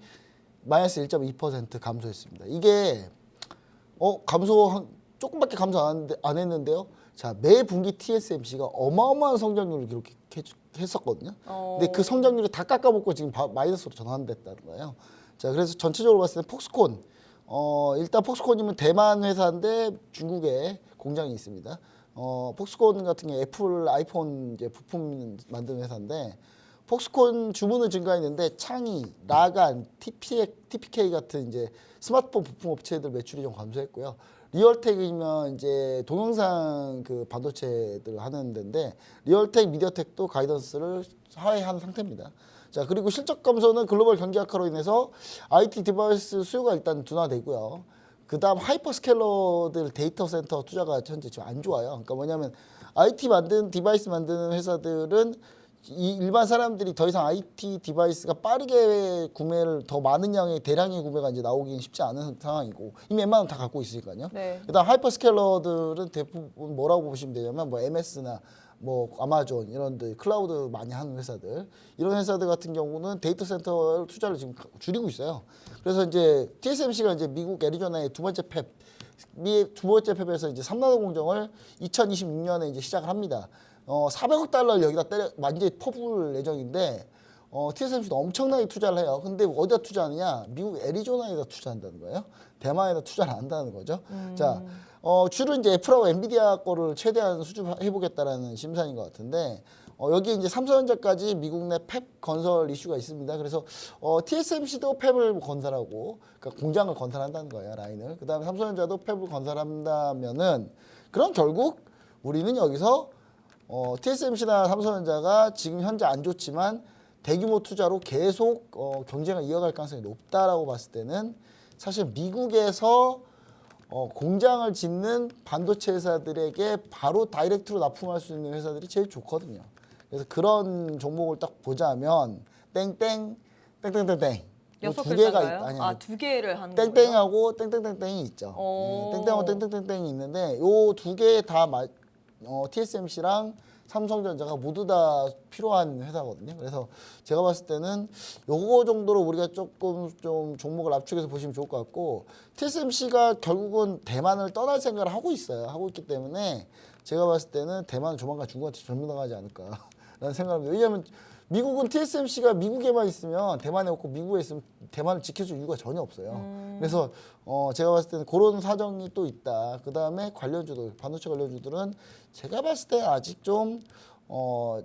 마이너스 1.2% 감소했습니다. 이게 조금밖에 감소 안 했는데요. 자, 매 분기 TSMC가 어마어마한 성장률을 기록했었거든요. 근데 그 성장률이 다 깎아먹고 지금 마이너스로 전환됐다는 거예요. 자, 그래서 전체적으로 봤을 때 폭스콘 일단 폭스콘이면 대만 회사인데 중국에 공장이 있습니다. 폭스콘 같은 게 애플 아이폰 이제 부품 만드는 회사인데 폭스콘 주문은 증가했는데 창의, 나간, TPK 같은 이제 스마트폰 부품 업체들 매출이 좀 감소했고요. 리얼텍이면 이제 동영상 그 반도체들 하는 데인데 리얼텍, 미디어텍도 가이던스를 하회한 상태입니다. 자, 그리고 실적 감소는 글로벌 경기 악화로 인해서 IT 디바이스 수요가 일단 둔화되고요. 그다음 하이퍼스케일러들 데이터 센터 투자가 현재 지금 안 좋아요. 그러니까 뭐냐면 IT 만드는 디바이스 만드는 회사들은 이 일반 사람들이 더 이상 IT 디바이스가 빠르게 구매를 더 많은 양의 대량의 구매가 이제 나오긴 쉽지 않은 상황이고 이미 웬만하면 다 갖고 있으니까요. 네. 그다음 하이퍼스케일러들은 대부분 뭐라고 보시면 되냐면 뭐 MS나 뭐 아마존 이런 데 클라우드 많이 하는 회사들 이런 회사들 같은 경우는 데이터 센터 투자를 지금 줄이고 있어요. 그래서 이제 TSMC가 이제 미국 애리조나의 두 번째 팹에서 이제 3나노 공정을 2026년에 이제 시작을 합니다. 400억 달러를 여기다 완전히 퍼부을 예정인데 TSMC도 엄청나게 투자를 해요. 근데 어디다 투자하느냐? 미국 애리조나에다 투자한다는 거예요. 대만에다 투자를 안 한다는 거죠. 자, 주로 이제 애플하고 엔비디아 거를 최대한 수주해보겠다라는 심산인 것 같은데 여기 이제 삼성전자까지 미국 내 팹 건설 이슈가 있습니다. 그래서 TSMC도 팹을 건설하고 그러니까 공장을 건설한다는 거예요, 라인을. 그다음에 삼성전자도 팹을 건설한다면은 그럼 결국 우리는 여기서 TSMC나 삼성전자가 지금 현재 안 좋지만 대규모 투자로 계속 경쟁을 이어갈 가능성이 높다라고 봤을 때는 사실 미국에서 공장을 짓는 반도체 회사들에게 바로 다이렉트로 납품할 수 있는 회사들이 제일 좋거든요. 그래서 그런 종목을 딱 보자면 땡땡 땡땡땡땡 여섯 두 개가 글자인가요? 아니요. 두 개를 하는 거예요? 땡땡하고 땡땡땡땡이 있죠. 땡땡하고 땡땡땡땡이 있는데 요 두 개 다 TSMC랑 삼성전자가 모두 다 필요한 회사거든요. 그래서 제가 봤을 때는 요거 정도로 우리가 조금 좀 종목을 압축해서 보시면 좋을 것 같고 TSMC가 결국은 대만을 떠날 생각을 하고 있어요. 하고 있기 때문에 제가 봤을 때는 대만은 조만간 중국한테 전면당하지 않을까라는 생각합니다. 왜냐하면 미국은 TSMC가 미국에만 있으면 대만에 없고 미국에 있으면 대만을 지켜줄 이유가 전혀 없어요. 그래서 제가 봤을 때는 그런 사정이 또 있다. 그 다음에 관련주들, 반도체 관련주들은 제가 봤을 때 아직 좀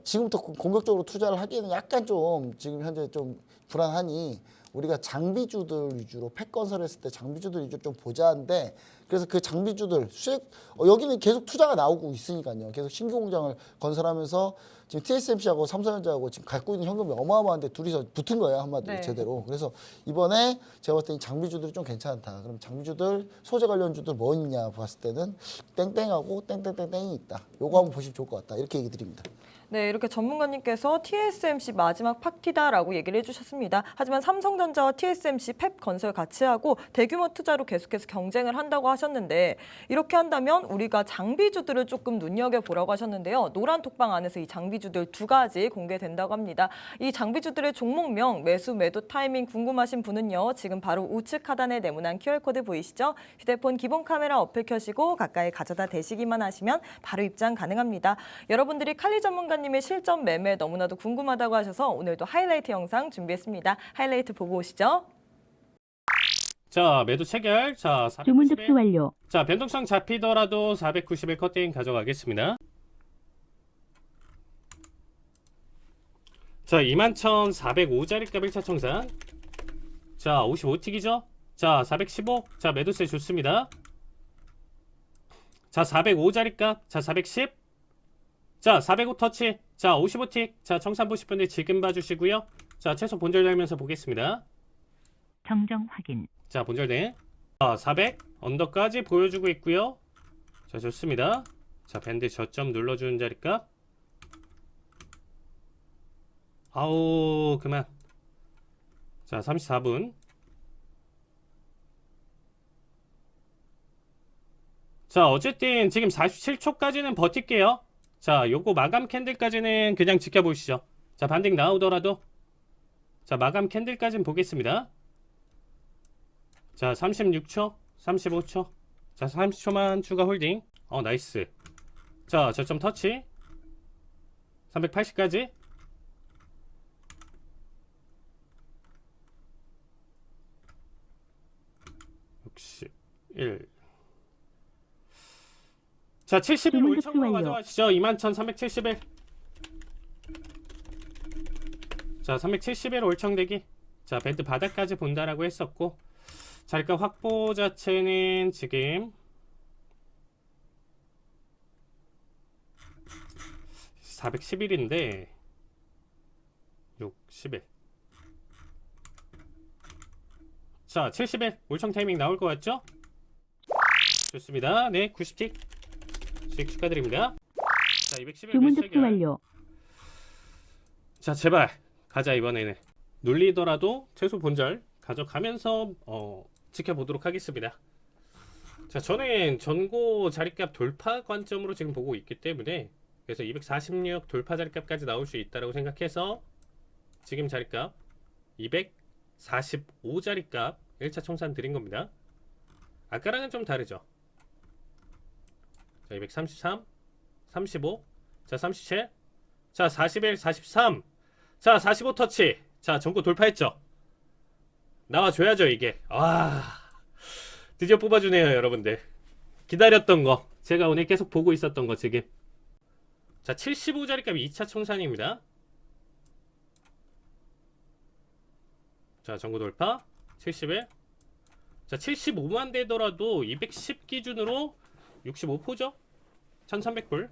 지금부터 공격적으로 투자를 하기에는 약간 좀 지금 현재 좀 불안하니 우리가 장비주들 위주로 팩 건설했을 때 장비주들 위주로 좀 보자는데 그래서 그 장비주들 수익 여기는 계속 투자가 나오고 있으니까요. 계속 신규 공장을 건설하면서 지금 TSMC하고 삼성전자하고 지금 갖고 있는 현금이 어마어마한데 둘이서 붙은 거예요. 한마디로 네. 제대로. 그래서 이번에 제가 봤을 때 장비주들이 좀 괜찮다. 그럼 장비주들 소재 관련주들 뭐 있냐 봤을 때는 땡땡하고 땡땡땡땡이 있다. 요거 한번 보시면 좋을 것 같다. 이렇게 얘기 드립니다. 네, 이렇게 전문가님께서 TSMC 마지막 파티다라고 얘기를 해주셨습니다. 하지만 삼성전자와 TSMC, 팹건설 같이 하고 대규모 투자로 계속해서 경쟁을 한다고 하셨는데 이렇게 한다면 우리가 장비주들을 조금 눈여겨보라고 하셨는데요. 노란 톡방 안에서 이 장비주들 두 가지 공개된다고 합니다. 이 장비주들의 종목명, 매수, 매도 타이밍 궁금하신 분은요. 지금 바로 우측 하단에 네모난 QR코드 보이시죠? 휴대폰 기본 카메라 어플 켜시고 가까이 가져다 대시기만 하시면 바로 입장 가능합니다. 여러분들이 칼리 전문가님의 실전 매매 너무나도 궁금하다고 하셔서 오늘도 하이라이트 영상 준비했습니다. 하이라이트 보고 오시죠. 자, 매도 체결. 자, 주문 491. 접수 완료. 자, 변동성 잡히더라도 491 커팅 가져가겠습니다. 자, 21,405짜리 값 1차 청산. 자, 55틱이죠? 자, 415. 자, 매도세 좋습니다. 자, 405짜리 값. 자, 410. 자, 405 터치. 자, 55틱. 자, 청산 보실 분들 지금 봐주시고요. 자, 최소 본절 달면서 보겠습니다. 정정 확인. 자, 본절대. 자, 400 언더까지 보여주고 있고요. 자, 좋습니다. 자, 밴드 저점 눌러주는 자리값. 아우, 그만. 자, 34분. 자, 어쨌든 지금 47초까지는 버틸게요. 자, 요거 마감 캔들까지는 그냥 지켜보시죠. 자, 반등 나오더라도. 자, 마감 캔들까지는 보겠습니다. 자, 36초, 35초. 자, 30초만 추가 홀딩. 나이스. 자, 저점 터치. 380까지. 61. 자, 71 주문 올청로 접수 완료. 가져가시죠. 21,371. 자, 371 올청대기. 자, 밴드 바닥까지 본다라고 했었고. 자리값 확보 자체는 지금 411인데 61. 자, 71 올청 타이밍 나올 것 같죠? 좋습니다. 네, 90틱 수익 축하드립니다. 자, 211 주문 매수 접수 체결. 완료. 자, 제발 가자. 이번에는 눌리더라도 최소 본절 가져가면서 지켜보도록 하겠습니다. 자, 저는 전고 자리값 돌파 관점으로 지금 보고 있기 때문에 그래서 246 돌파 자리값까지 나올 수 있다고 생각해서 지금 자리값 245 자리값 1차 청산 드린 겁니다. 아까랑은 좀 다르죠. 자, 233, 35, 자, 37, 자, 41, 43, 자, 45 터치. 자, 전고 돌파했죠. 나와줘야죠, 이게. 드디어 뽑아주네요, 여러분들. 기다렸던 거. 제가 오늘 계속 보고 있었던 거, 지금. 자, 75자리값이 2차 청산입니다. 자, 전고 돌파. 71. 자, 75만 되더라도 210 기준으로 65포죠? 1300불.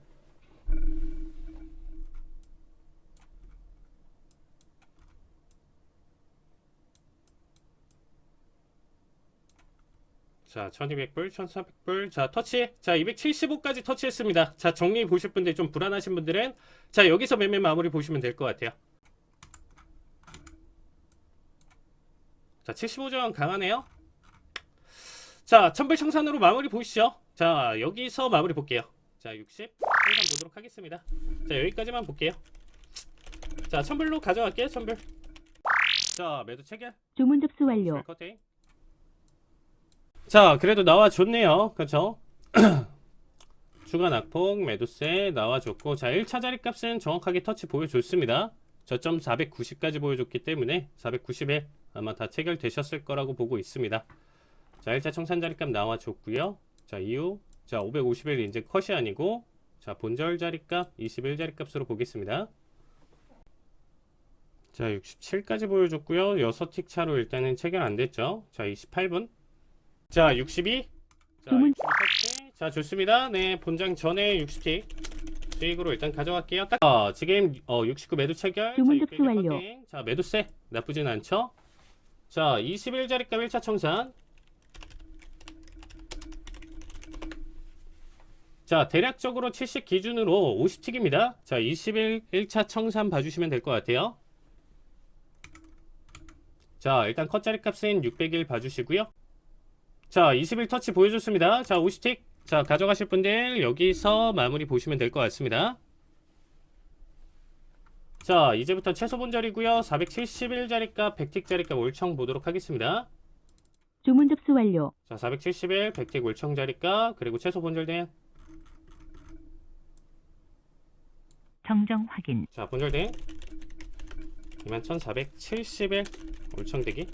자, 1200불, 1400불. 자, 터치. 자, 275까지 터치했습니다. 자, 정리 보실 분들 좀 불안하신 분들은 자, 여기서 매매 마무리 보시면 될 것 같아요. 자, 75점 강하네요. 자, 1000불 청산으로 마무리 보시죠. 자, 여기서 마무리 볼게요. 자, 60 청산 보도록 하겠습니다. 자, 여기까지만 볼게요. 자, 1000불로 가져갈게요. 1000불. 자, 매도 체결. 주문 접수 완료. 커팅. 자, 그래도 나와줬네요. 그렇죠? 추가 낙폭 매도세 나와줬고, 자, 1차 자리값은 정확하게 터치 보여줬습니다. 저점 490까지 보여줬기 때문에 490에 아마 다 체결되셨을 거라고 보고 있습니다. 자, 1차 청산 자리값 나와줬고요. 자, 이후 자, 551 이제 컷이 아니고 자, 본절 자리값 21 자리값으로 보겠습니다. 자, 67까지 보여줬고요. 6틱 차로 일단은 체결 안 됐죠. 자, 28분. 자, 62. 자, 62 터치. 자, 좋습니다. 네, 본장 전에 60틱 수익으로 일단 가져갈게요. 지금 69 매도 체결. 주문 자, 접수 완료. 커팅. 자, 매도세 나쁘진 않죠. 자, 21 자리값 1차 청산. 자, 대략적으로 70 기준으로 50틱입니다. 자, 21차 청산 봐주시면 될 것 같아요. 자, 일단 컷자리 값은 601 봐주시고요. 자, 21 터치 보여줬습니다. 자, 50틱. 자, 가져가실 분들 여기서 마무리 보시면 될 것 같습니다. 자, 이제부터 최소 본절이고요. 471자리 값, 100틱 자리 값 올청 보도록 하겠습니다. 주문 접수 완료. 자, 471, 100틱 올청 자리 값, 그리고 최소 본절 등. 정정 확인. 자, 본절 등. 21,471 올청대기.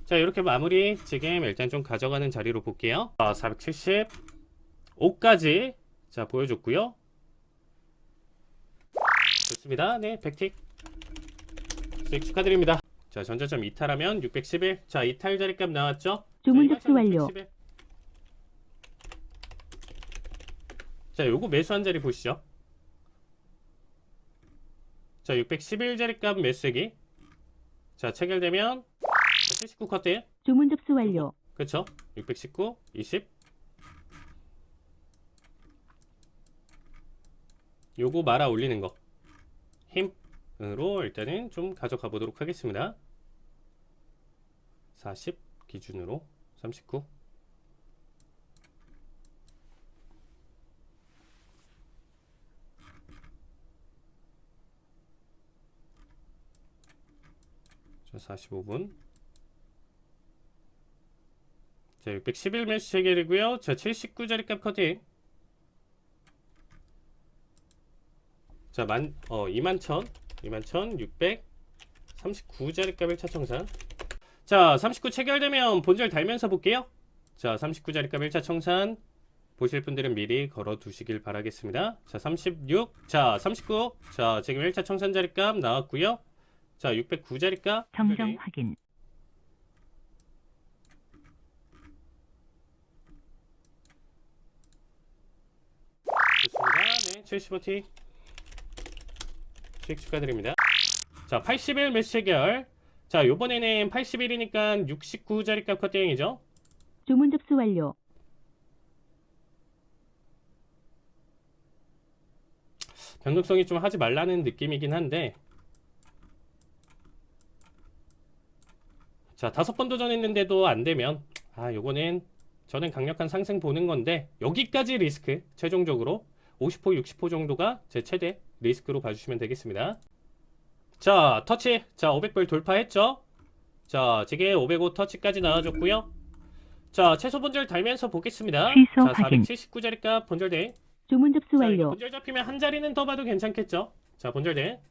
자, 이렇게 마무리 지금 일단 좀 가져가는 자리로 볼게요. 475까지 자 보여줬고요. 좋습니다. 네, 100틱 수익 축하드립니다. 자, 전자점 이탈하면 611. 자, 이탈 자리값 나왔죠? 주문 자, 접수 완료. 611. 자, 요거 매수한 자리 보시죠. 자, 611 자리값 매수액이 자, 체결되면 79 컷대요. 주문 접수 완료. 그렇죠? 619, 20. 요거 말아 올리는 거 힘으로 일단은 좀 가져가 보도록 하겠습니다. 40 기준으로 39. 자, 45분. 자, 611 매수 체결이고요. 자, 79자리 값 커팅. 자, 21,639자리 값 1차 청산. 자, 39 체결되면 본절 달면서 볼게요. 자, 39자리 값 1차 청산 보실 분들은 미리 걸어 두시길 바라겠습니다. 자, 36. 자, 39. 자, 지금 1차 청산 자리 값 나왔고요. 자, 609자리 값 정정 확인. 좋습니다. 네, 75T 수익 축하드립니다. 자, 81 매수 체결. 자, 요번에는 81이니까 69자리 값 컷대행이죠. 주문 접수 완료. 변동성이 좀 하지 말라는 느낌이긴 한데, 자, 5번 도전했는데도 안 되면 요거는 저는 강력한 상승 보는 건데, 여기까지 리스크 최종적으로 50호 60호 정도가 제 최대 리스크로 봐주시면 되겠습니다. 자, 터치. 자, 500불 돌파했죠. 자, 지금 505 터치까지 나와줬고요. 자, 최소 본절 달면서 보겠습니다. 취소 자, 확인. 479자리 값 본절대. 주문 접수 자, 이거 완료. 본절 잡히면 한 자리는 더 봐도 괜찮겠죠. 자, 본절대.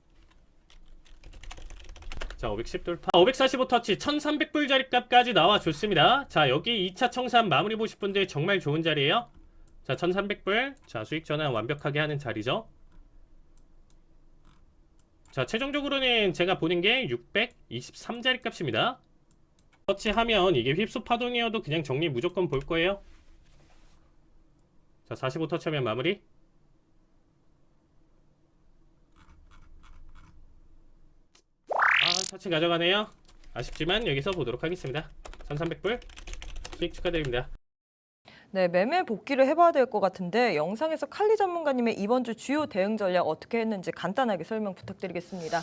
자, 510 돌파. 545 터치 1300불 자리 값까지 나와줬습니다. 자, 여기 2차 청산 마무리 보실 분들 정말 좋은 자리예요. 자, 1300불. 자, 수익 전환 완벽하게 하는 자리죠. 자, 최종적으로는 제가 보는 게 623자리 값입니다. 터치하면 이게 휩수 파동이어도 그냥 정리 무조건 볼 거예요. 자, 45 터치하면 마무리. 터치 가져가네요. 아쉽지만 여기서 보도록 하겠습니다. 1300불 수익 축하드립니다. 네, 매매 복귀를 해봐야 될 것 같은데 영상에서 칼리 전문가님의 이번 주 주요 대응 전략 어떻게 했는지 간단하게 설명 부탁드리겠습니다.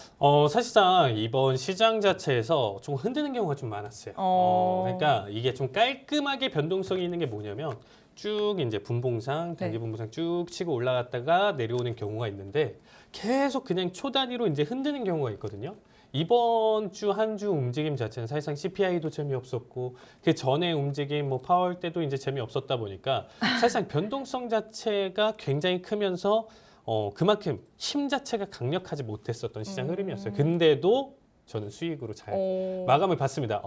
사실상 이번 시장 자체에서 좀 흔드는 경우가 좀 많았어요. 그러니까 이게 좀 깔끔하게 변동성이 있는 게 뭐냐면 쭉 이제 분봉상, 단기 분봉상 쭉 치고 올라갔다가 내려오는 경우가 있는데 계속 그냥 초 단위로 이제 흔드는 경우가 있거든요. 이번 주 한 주 움직임 자체는 사실상 CPI도 재미없었고 그 전에 움직임 뭐 파월 때도 이제 재미없었다 보니까 사실상 변동성 자체가 굉장히 크면서 그만큼 힘 자체가 강력하지 못했었던 시장 흐름이었어요. 근데도 저는 수익으로 잘 마감을 봤습니다.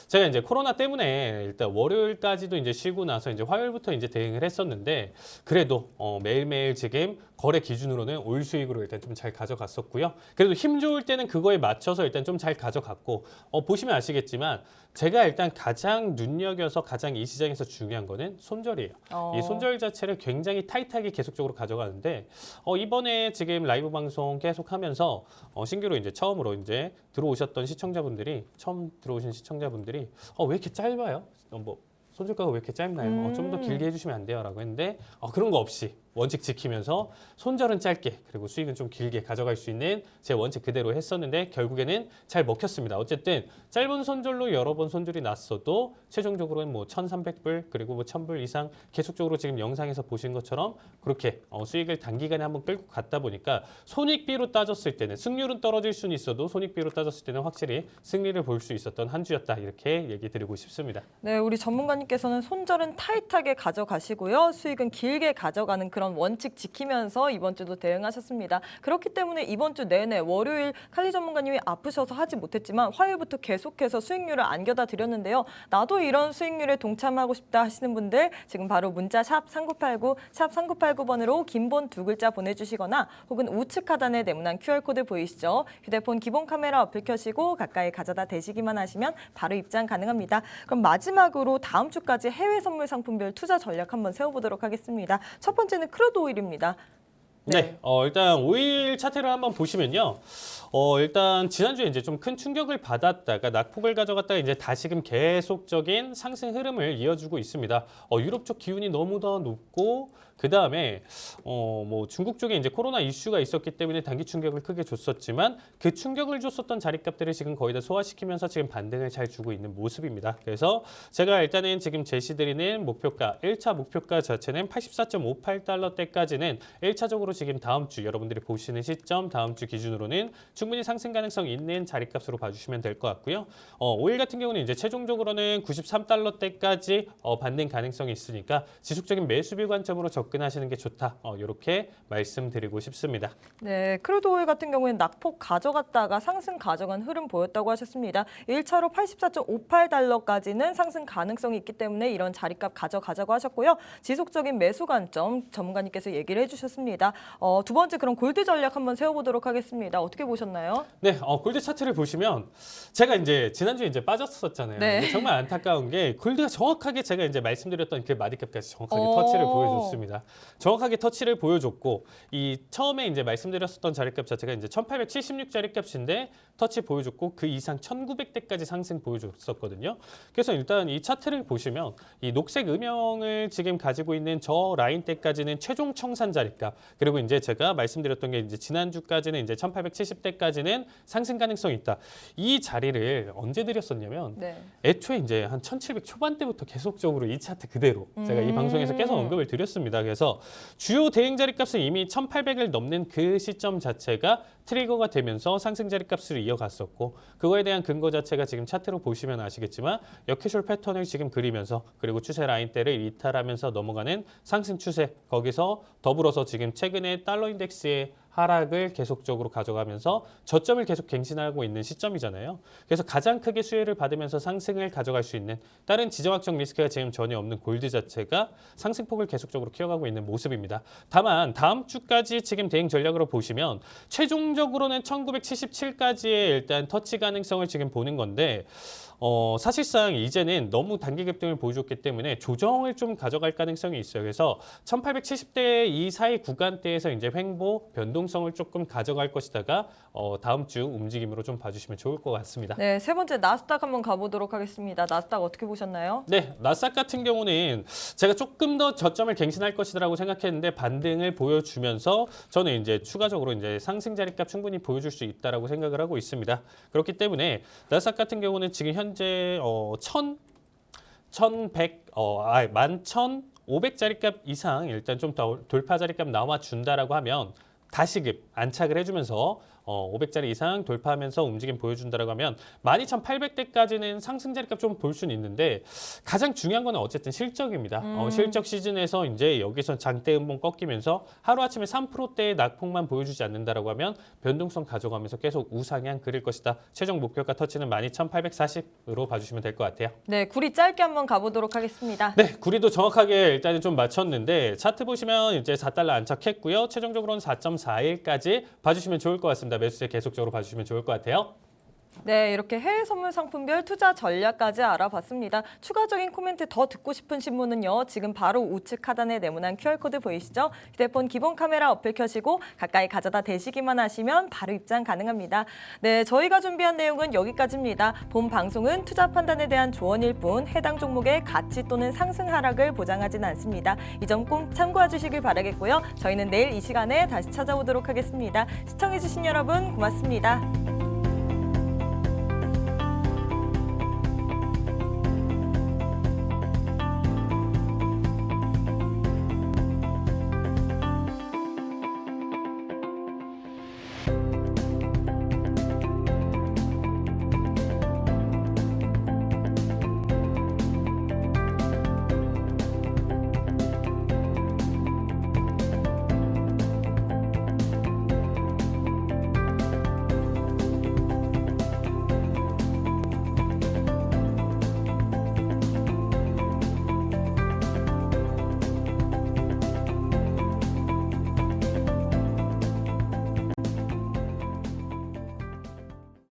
제가 이제 코로나 때문에 일단 월요일까지도 이제 쉬고 나서 이제 화요일부터 이제 대응을 했었는데 그래도 매일매일 지금 거래 기준으로는 올 수익으로 일단 좀 잘 가져갔었고요. 그래도 힘 좋을 때는 그거에 맞춰서 일단 좀 잘 가져갔고 보시면 아시겠지만 제가 일단 가장 눈여겨서 가장 이 시장에서 중요한 거는 손절이에요. 이 손절 자체를 굉장히 타이트하게 계속적으로 가져가는데 이번에 지금 라이브 방송 계속하면서 신규로 이제 처음으로 이제 들어오셨던 시청자분들이 처음 들어오신 시청자분들이 왜 이렇게 짧아요? 뭐 손절가가 왜 이렇게 짧나요? 좀 더 길게 해주시면 안 돼요? 라고 했는데 그런 거 없이 원칙 지키면서 손절은 짧게 그리고 수익은 좀 길게 가져갈 수 있는 제 원칙 그대로 했었는데 결국에는 잘 먹혔습니다. 어쨌든 짧은 손절로 여러 번 손절이 났어도 최종적으로는 뭐 1,300불 그리고 뭐 1,000불 이상 계속적으로 지금 영상에서 보신 것처럼 그렇게 수익을 단기간에 한번 끌고 갔다 보니까 손익비로 따졌을 때는 승률은 떨어질 수는 있어도 손익비로 따졌을 때는 확실히 승리를 볼 수 있었던 한 주였다 이렇게 얘기 드리고 싶습니다. 네, 우리 전문가님께서는 손절은 타이트하게 가져가시고요. 수익은 길게 가져가는 그런 원칙 지키면서 이번 주도 대응하셨습니다. 그렇기 때문에 이번 주 내내 월요일 칼리 전문가님이 아프셔서 하지 못했지만 화요일부터 계속해서 수익률을 안겨다 드렸는데요. 나도 이런 수익률에 동참하고 싶다 하시는 분들 지금 바로 문자 샵 3989, 샵 3989번으로 긴본 2글자 보내주시거나 혹은 우측 하단에 네모난 QR코드 보이시죠? 휴대폰 기본 카메라 어플 켜시고 가까이 가져다 대시기만 하시면 바로 입장 가능합니다. 그럼 마지막으로 다음 주까지 해외 선물 상품별 투자 전략 한번 세워보도록 하겠습니다. 첫 번째는 크루드 오일입니다. 네, 일단 오일 차트를 한번 보시면요. 일단 지난주에 이제 좀 큰 충격을 받았다가 낙폭을 가져갔다가 이제 다시금 계속적인 상승 흐름을 이어주고 있습니다. 유럽 쪽 기운이 너무 더 높고 그 다음에 뭐 중국 쪽에 이제 코로나 이슈가 있었기 때문에 단기 충격을 크게 줬었지만 그 충격을 줬었던 자리값들을 지금 거의 다 소화시키면서 지금 반등을 잘 주고 있는 모습입니다. 그래서 제가 일단은 지금 제시드리는 목표가 1차 목표가 자체는 84.58달러대까지는 1차적으로 지금 다음 주 여러분들이 보시는 시점 다음 주 기준으로는 충분히 상승 가능성 있는 자리값으로 봐주시면 될 것 같고요. 오일 같은 경우는 이제 최종적으로는 93달러대까지 반등 가능성이 있으니까 지속적인 매수비 관점으로 접근하시는 게 좋다. 이렇게 말씀드리고 싶습니다. 네, 크루드 오일 같은 경우에는 낙폭 가져갔다가 상승 가져간 흐름 보였다고 하셨습니다. 1차로 84.58달러까지는 상승 가능성이 있기 때문에 이런 자리값 가져가자고 하셨고요. 지속적인 매수 관점 전문가님께서 얘기를 해주셨습니다. 두 번째 그럼 골드 전략 한번 세워보도록 하겠습니다. 어떻게 보셨나요? 네, 골드 차트를 보시면 제가 이제 지난주에 이제 빠졌었잖아요. 네. 근데 정말 안타까운 게 골드가 정확하게 제가 이제 말씀드렸던 그 마디값까지 정확하게 터치를 보여줬습니다. 정확하게 터치를 보여줬고 이 처음에 이제 말씀드렸었던 자리값 자체가 이제 1,876 자리값인데 터치 보여줬고 그 이상 1,900대까지 상승 보여줬었거든요. 그래서 일단 이 차트를 보시면 이 녹색 음영을 지금 가지고 있는 저 라인대까지는 최종 청산 자리값 그리고 이제 제가 말씀드렸던 게 이제 지난주까지는 이제 1,870대까지는 상승 가능성이 있다. 이 자리를 언제 드렸었냐면 네. 애초에 이제 한 1,700 초반대부터 계속적으로 이 차트 그대로 제가 이 방송에서 계속 언급을 드렸습니다. 그래서 주요 대행 자리값은 이미 1,800을 넘는 그 시점 자체가 트리거가 되면서 상승 자리값을 이어갔었고 그거에 대한 근거 자체가 지금 차트로 보시면 아시겠지만 역캐쇼 패턴을 지금 그리면서 그리고 추세 라인대를 이탈하면서 넘어가는 상승 추세 거기서 더불어서 지금 최근에 달러 인덱스의 하락을 계속적으로 가져가면서 저점을 계속 갱신하고 있는 시점이잖아요. 그래서 가장 크게 수혜를 받으면서 상승을 가져갈 수 있는 다른 지정학적 리스크가 지금 전혀 없는 골드 자체가 상승폭을 계속적으로 키워가고 있는 모습입니다. 다만 다음 주까지 지금 대응 전략으로 보시면 최종적으로는 1977까지의 일단 터치 가능성을 지금 보는 건데 사실상 이제는 너무 단기 급등을 보여줬기 때문에 조정을 좀 가져갈 가능성이 있어요. 그래서 1870대 이 사이 구간대에서 이제 횡보 변동성을 조금 가져갈 것이다가 다음 주 움직임으로 좀 봐주시면 좋을 것 같습니다. 네, 세 번째 나스닥 한번 가보도록 하겠습니다. 나스닥 어떻게 보셨나요? 네, 나스닥 같은 경우는 제가 조금 더 저점을 갱신할 것이라고 생각했는데 반등을 보여주면서 저는 이제 추가적으로 이제 상승 자리값 충분히 보여줄 수 있다라고 생각을 하고 있습니다. 그렇기 때문에 나스닥 같은 경우는 지금 현재 11,500 자리값 이상 일단 좀 더 돌파 자리값 나와준다라고 하면 다시금 안착을 해주면서 500자리 이상 돌파하면서 움직임 보여준다라고 하면 12,800대까지는 상승 자리값 좀 볼 수는 있는데 가장 중요한 건 어쨌든 실적입니다. 실적 시즌에서 이제 여기서 장대 음봉 꺾이면서 하루아침에 3%대의 낙폭만 보여주지 않는다라고 하면 변동성 가져가면서 계속 우상향 그릴 것이다. 최종 목표가 터치는 12,840으로 봐주시면 될 것 같아요. 네, 구리 짧게 한번 가보도록 하겠습니다. 네, 구리도 정확하게 일단은 좀 맞췄는데 차트 보시면 이제 4달러 안착했고요. 최종적으로는 4.41까지 봐주시면 좋을 것 같습니다. 매수세 계속적으로 봐주시면 좋을 것 같아요. 네, 이렇게 해외 선물 상품별 투자 전략까지 알아봤습니다. 추가적인 코멘트 더 듣고 싶으신 분은요. 지금 바로 우측 하단에 네모난 QR코드 보이시죠? 휴대폰 기본 카메라 어플 켜시고 가까이 가져다 대시기만 하시면 바로 입장 가능합니다. 네, 저희가 준비한 내용은 여기까지입니다. 본 방송은 투자 판단에 대한 조언일 뿐 해당 종목의 가치 또는 상승 하락을 보장하진 않습니다. 이 점 꼭 참고해 주시길 바라겠고요. 저희는 내일 이 시간에 다시 찾아오도록 하겠습니다. 시청해주신 여러분 고맙습니다.